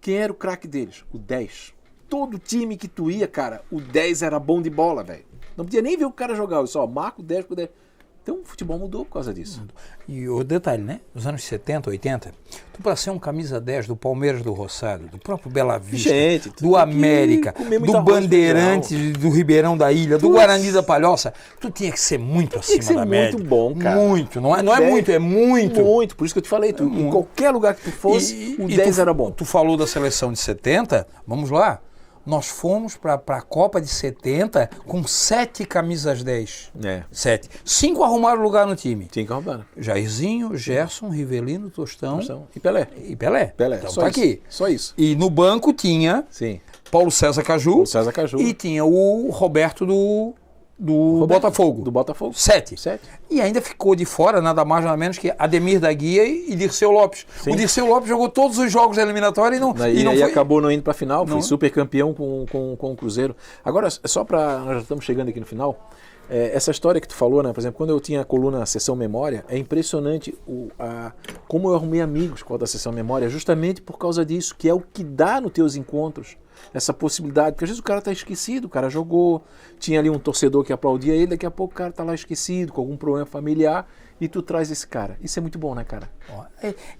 Quem era o craque deles? O 10. Todo time que tu ia, cara, o 10 era bom de bola, velho. Não podia nem ver o cara jogar. Só marca o 10 com o 10. Então o futebol mudou por causa disso. E o detalhe, né? Nos anos 70, 80, tu para ser um camisa 10 do Palmeiras do Roçado, do próprio Bela Vista, do América, do Bandeirantes, do Ribeirão da Ilha, do Guarani da Palhoça, tu tinha que ser muito acima da média. Muito bom, cara. Muito, não é muito, é muito. Muito, por isso que eu te falei, em qualquer lugar que tu fosse, o 10 era bom. Tu falou da seleção de 70, vamos lá. Nós fomos para a Copa de 70 com 7 camisas 10. 7. 5 arrumaram lugar no time. 5 arrumaram. Jairzinho, Gerson, Rivelino, Tostão e Pelé. Então só tá isso. Aqui. Só isso. E no banco tinha Paulo César Caju. E tinha o Roberto do Botafogo. Do Botafogo. 7. E ainda ficou de fora, nada mais nada menos que Ademir da Guia e Dirceu Lopes. Sim. O Dirceu Lopes jogou todos os jogos eliminatórios e não foi... acabou não indo para a final, foi super campeão com o Cruzeiro. Agora, só para... Nós já estamos chegando aqui no final. Essa história que tu falou, né? Por exemplo, quando eu tinha a coluna Sessão Memória, é impressionante como eu arrumei amigos com a da Sessão Memória, justamente por causa disso, que é o que dá nos teus encontros. essa possibilidade, porque às vezes o cara tá esquecido, o cara jogou, tinha ali um torcedor que aplaudia ele, daqui a pouco o cara tá lá esquecido, com algum problema familiar, e tu traz esse cara. Isso é muito bom, né, cara?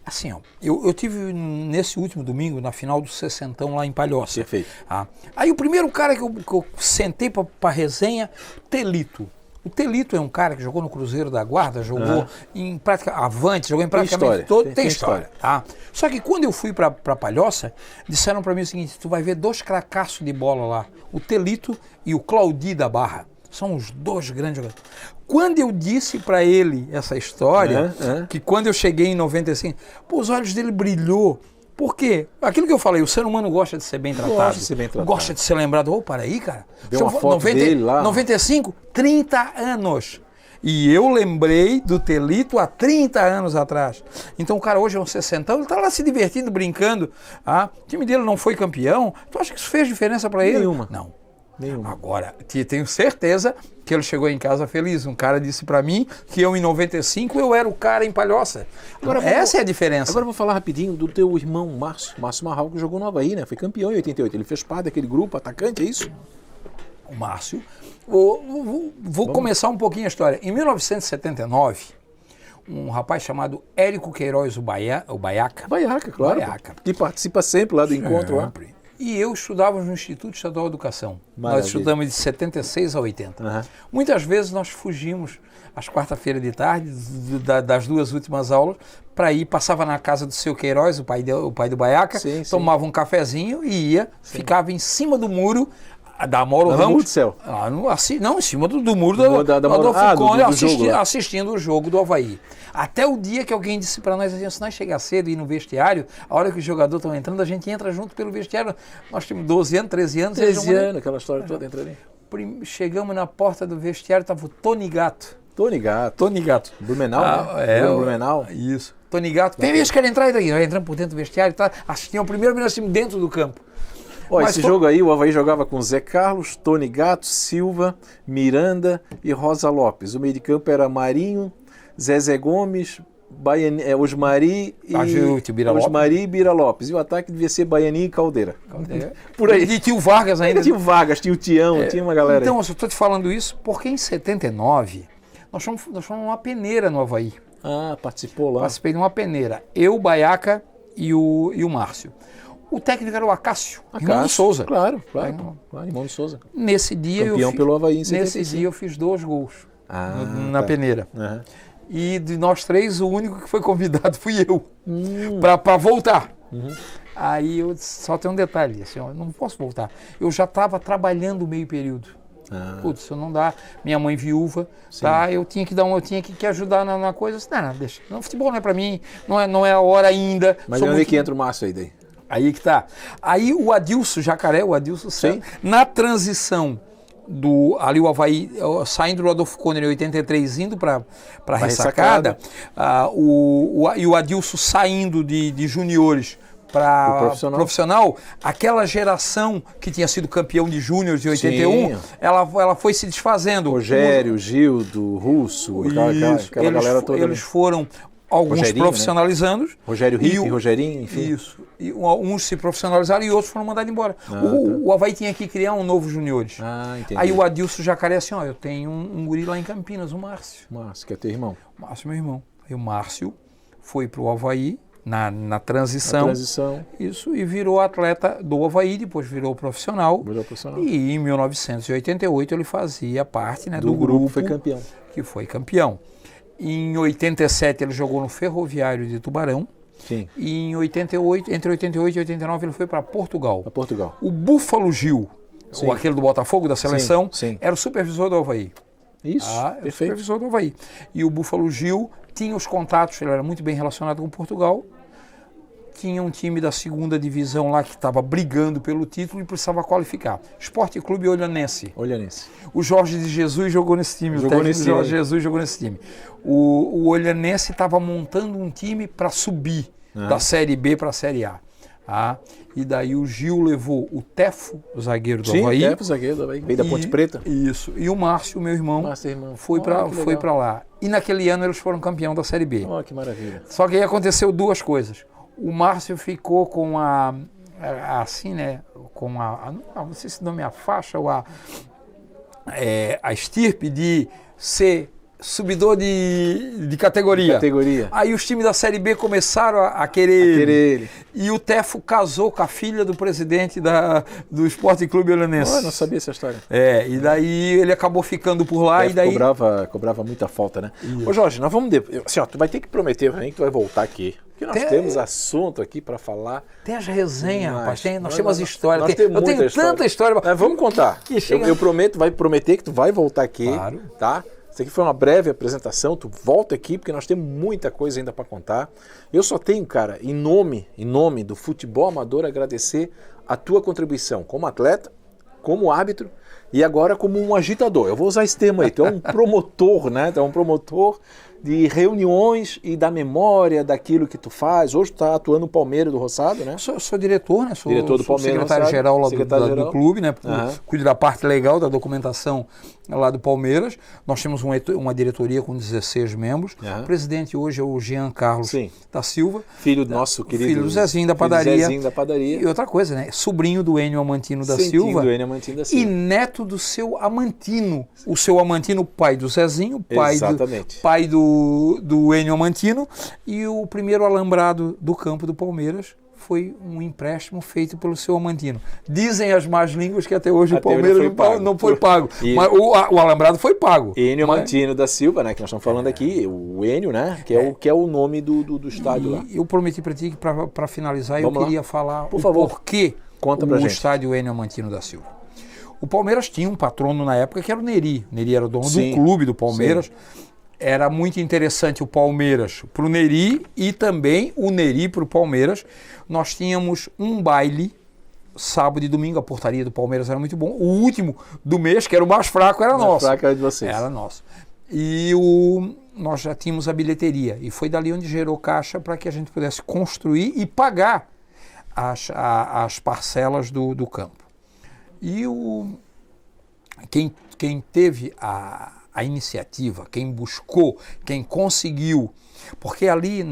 Assim, ó, eu tive nesse último domingo, na final do Sessentão lá em Palhoça. Perfeito. Aí o primeiro cara que eu sentei pra resenha, Telito. O Telito é um cara que jogou no Cruzeiro da Guarda, jogou em prática avante, jogou em praticamente todo. Tem história. Tá? Só que quando eu fui pra Palhoça, disseram pra mim o seguinte: tu vai ver dois cracassos de bola lá, o Telito e o Claudi da Barra. São os dois grandes jogadores. Quando eu disse pra ele essa história, que quando eu cheguei em 95, os olhos dele brilhou. Por quê? Aquilo que eu falei, o ser humano gosta de ser bem tratado. Gosta de ser bem tratado. Gosta de ser lembrado. Para aí, cara. Deu uma foto dele lá. 95, 30 anos. E eu lembrei do Telito há 30 anos atrás. Então o cara hoje é um 60, ele está lá se divertindo, brincando. O time dele não foi campeão. Tu acha que isso fez diferença para ele? Nenhuma. Não. Nenhuma. Agora, tenho certeza que ele chegou em casa feliz. Um cara disse para mim que eu em 95 eu era o cara em Palhoça. Agora, essa é a diferença. Agora eu vou falar rapidinho do teu irmão Márcio Marral, que jogou no Avaí, né? Foi campeão em 88. Ele fez parte daquele grupo, atacante, é isso? O Márcio. Vou começar um pouquinho a história. Em 1979, um rapaz chamado Érico Queiroz, o Baiaca. Baiaca, claro. Baiaca. Que participa sempre lá do encontro lá. E eu estudava no Instituto Estadual de Educação. Maravilha. Nós estudamos de 76 a 80. Uhum. Muitas vezes nós fugimos às quarta-feiras de tarde, das duas últimas aulas, para ir, passava na casa do seu Queiroz, o pai do Baiaca, sim, tomava um cafezinho e ia, ficava em cima do muro da Mauro Ramos. Do céu. Não, em cima do muro da Adolfo Conde, assistindo o jogo do Avaí. Até o dia que alguém disse para nós, se nós chegar cedo e ir no vestiário, a hora que os jogadores estão entrando, a gente entra junto pelo vestiário. Nós tínhamos 12 anos, 13 anos. 13 anos, aquela história toda entra ali. Chegamos na porta do vestiário, estava o Tony Gato. Tony Gato. Blumenau, né? Blumenau. Isso. Tony Gato. Tem vezes que quer entrar aí. Nós entramos por dentro do vestiário, assistimos o primeiro minuto dentro do campo. Esse jogo aí, o Avaí jogava com Zé Carlos, Tony Gato, Silva, Miranda e Rosa Lopes. O meio de campo era Marinho, Zezé Gomes, Osmari e Bira Lopes. E o ataque devia ser Baianinho e Caldeira. Por aí. E tinha o Vargas ainda. Tinha o Vargas, tinha o Tião, tinha uma galera. Então, eu estou te falando isso porque em 79 nós fomos numa peneira no Avaí. Participou lá. Participei de uma peneira. Eu, Baiaca e o Márcio. O técnico era o Acácio, irmão do Souza. Claro, irmão do Souza. Nesse dia campeão pelo Avaí em 75. Nesse dia eu fiz 2 gols na peneira. Uhum. E de nós 3, o único que foi convidado fui eu, para voltar. Uhum. Aí eu só tem um detalhe, assim, eu não posso voltar. Eu já estava trabalhando meio período. Putz, isso não dá. Minha mãe viúva, tá? Eu tinha que ajudar na coisa. Não, deixa. Não, futebol não é para mim, não é a hora ainda. Mas onde é que entra o Márcio aí daí? Aí que tá. Aí o Adilson Jacaré, na transição ali o Avaí, saindo do Adolfo Conde em 83, indo para a ressacada, e o Adilson saindo de juniores para profissional, aquela geração que tinha sido campeão de júniores de 81, ela foi se desfazendo. Rogério, Gildo, Russo, aquela galera toda. Eles foram alguns profissionalizando. Né? Rogério Ripe, Rogerinho, enfim. Isso. E uns se profissionalizaram e outros foram mandados embora. O Avaí tinha que criar um novo juniores. Entendi. Aí o Adilson Jacaré assim, eu tenho um guri lá em Campinas, o Márcio. Márcio, que é teu irmão. Márcio, meu irmão. Aí o Márcio foi pro Avaí na transição. Isso, e virou atleta do Avaí, depois virou profissional. E em 1988 ele fazia parte do grupo que foi campeão. Em 87 ele jogou no Ferroviário de Tubarão. Sim. E entre 88 e 89 ele foi para Portugal. O Búfalo Gil, aquele do Botafogo, da seleção, era o supervisor do Avaí. Isso, perfeito. O supervisor do Avaí. E o Búfalo Gil tinha os contatos, ele era muito bem relacionado com Portugal. Tinha um time da segunda divisão lá que estava brigando pelo título e precisava qualificar. Esporte Clube Olhanense. O Jorge de Jesus jogou nesse time. Jorge Jesus jogou nesse time. O Olhanense estava montando um time para subir da Série B para a Série A. E daí o Gil levou o Tefo, o zagueiro do Avaí. Tefo, zagueiro do Avaí, veio da Ponte Preta. Isso. E o Márcio, meu irmão, foi para lá. E naquele ano eles foram campeão da Série B. Que maravilha. Só que aí aconteceu 2 coisas. O Márcio ficou com não sei se o nome é a faixa ou a estirpe de ser subidor de categoria. Aí os times da Série B começaram a querer ele. E o Tefo casou com a filha do presidente do Esporte Clube Belenenses. Eu não sabia essa história. E daí ele acabou ficando por lá. E daí cobrava muita falta, né? Ô Jorge, nós vamos... Assim, tu vai ter que prometer pra mim que tu vai voltar aqui. Porque nós temos assunto aqui para falar. Tem as resenhas, rapaz. Nós temos as histórias. Eu tenho tanta história. Vamos contar. Eu prometo, vai prometer que tu vai voltar aqui. Claro. Tá? Isso aqui foi uma breve apresentação, tu volta aqui porque nós temos muita coisa ainda para contar. Eu só tenho, cara, em nome do futebol amador, agradecer a tua contribuição como atleta, como árbitro e agora como um agitador. Eu vou usar esse termo aí, tu é um promotor, né? Tu é um promotor de reuniões e da memória daquilo que tu faz. Hoje tu está atuando no Palmeiras do Roçado, né? Sou diretor, né? Sou diretor do Palmeiras, secretário-geral lá do clube, né? Cuido da parte legal da documentação lá do Palmeiras. Nós temos uma diretoria com 16 membros. O presidente hoje é o Jean Carlos da Silva. Filho do nosso querido... Filho do Zezinho da padaria. Zezinho da padaria. E outra coisa, né? Sobrinho do Enio Amantino da Silva. Do Enio Amantino da Silva. E neto do seu Amantino. O seu Amantino, pai do Zezinho, pai do Enio Amantino, e o primeiro alambrado do campo do Palmeiras foi um empréstimo feito pelo seu Amantino. Dizem as más línguas que até hoje o Palmeiras não foi pago. Mas o alambrado foi pago. Enio Amantino da Silva, né, que nós estamos falando aqui, o Enio, né, que é o nome do estádio lá. Eu prometi para ti que para finalizar eu queria falar porquê o estádio Enio Amantino da Silva. O Palmeiras tinha um patrono na época que era o Neri. O Neri era o dono do clube do Palmeiras. Sim. Era muito interessante o Palmeiras para o Neri e também o Neri para o Palmeiras. Nós tínhamos um baile sábado e domingo, a portaria do Palmeiras era muito bom. O último do mês, que era o mais fraco, era nosso. O mais fraco era de vocês. Era nosso. E nós já tínhamos a bilheteria. E foi dali onde gerou caixa para que a gente pudesse construir e pagar as parcelas do campo. E quem teve a iniciativa, quem buscou, quem conseguiu, porque ali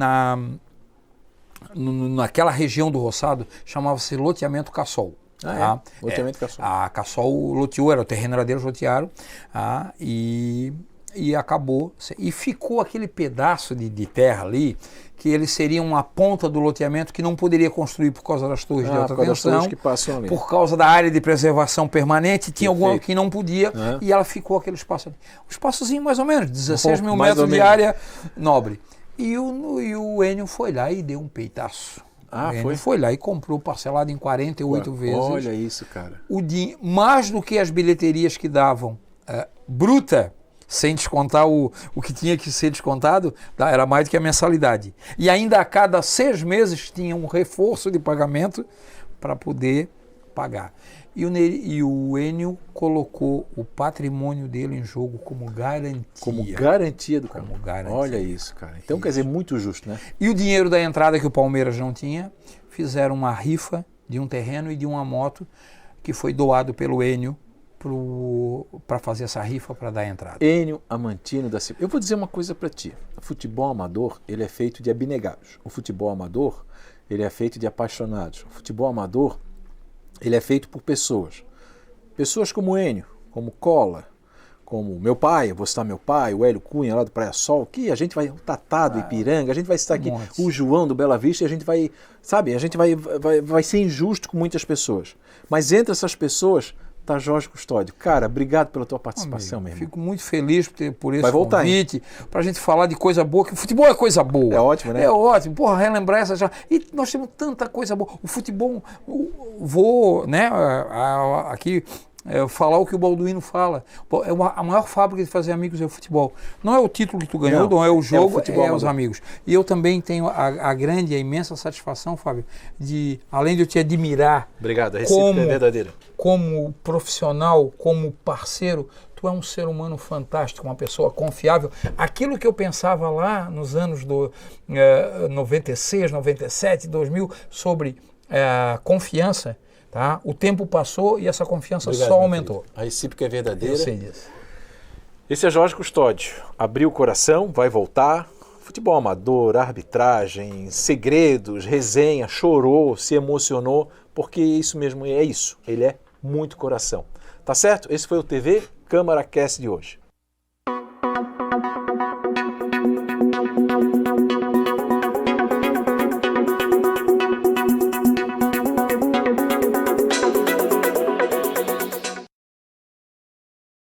naquela região do Roçado chamava-se loteamento Cassol. Loteamento Cassol. A Cassol loteou, o terreno era deles, lotearam, e acabou, e ficou aquele pedaço de terra ali, que eles seriam uma ponta do loteamento que não poderia construir por causa das torres de alta tensão, por causa da área de preservação permanente, tinha alguma que não podia, e ela ficou aquele espaço ali. Um espaçozinho mais ou menos, 16 mil metros de área nobre. E o Enio foi lá e deu um peitaço. Foi lá e comprou parcelado em 48 vezes. Olha isso, cara. Mais do que as bilheterias que davam, bruta, sem descontar o que tinha que ser descontado, era mais do que a mensalidade. E ainda a cada 6 meses tinha um reforço de pagamento para poder pagar. E o Enio colocou o patrimônio dele em jogo como garantia. Como garantia do campo. Olha isso, cara. Então quer dizer, muito justo, né? E o dinheiro da entrada que o Palmeiras não tinha, fizeram uma rifa de um terreno e de uma moto que foi doado pelo Enio para fazer essa rifa para dar entrada. Enio Amantino da Silva. Eu vou dizer uma coisa para ti. O futebol amador, ele é feito de abnegados. O futebol amador, ele é feito de apaixonados. O futebol amador, ele é feito por pessoas. Pessoas como Enio, como Cola, como meu pai, eu vou citar meu pai, o Hélio Cunha lá do Praia Sol, que a gente vai, o Tatá do Ipiranga, a gente vai citar aqui o João do Bela Vista, e a gente vai, sabe, a gente vai ser injusto com muitas pessoas. Mas entre essas pessoas tá Jorge Custódio. Cara, obrigado pela tua participação, meu irmão. Fico muito feliz por esse convite, para a gente falar de coisa boa, que o futebol é coisa boa. É ótimo, né? É ótimo. Porra, relembrar essa já. E nós temos tanta coisa boa. O futebol, vou, né, aqui falar o que o Balduino fala. A maior fábrica de fazer amigos é o futebol. Não é o título que tu ganhou, não é o jogo, é os amigos. E eu também tenho a grande, a imensa satisfação, Fábio, além de eu te admirar. Obrigado, a recíproca é verdadeira. Como profissional, como parceiro, tu é um ser humano fantástico, uma pessoa confiável. Aquilo que eu pensava lá nos anos 96, 97, 2000, sobre confiança, tá? O tempo passou e essa confiança só aumentou. A recíproca é verdadeira. Eu sei disso. Esse é Jorge Custódio. Abriu o coração, vai voltar. Futebol amador, arbitragem, segredos, resenha, chorou, se emocionou. porque isso mesmo é isso, ele é muito coração. Tá certo? Esse foi o TV Câmara Cast de hoje.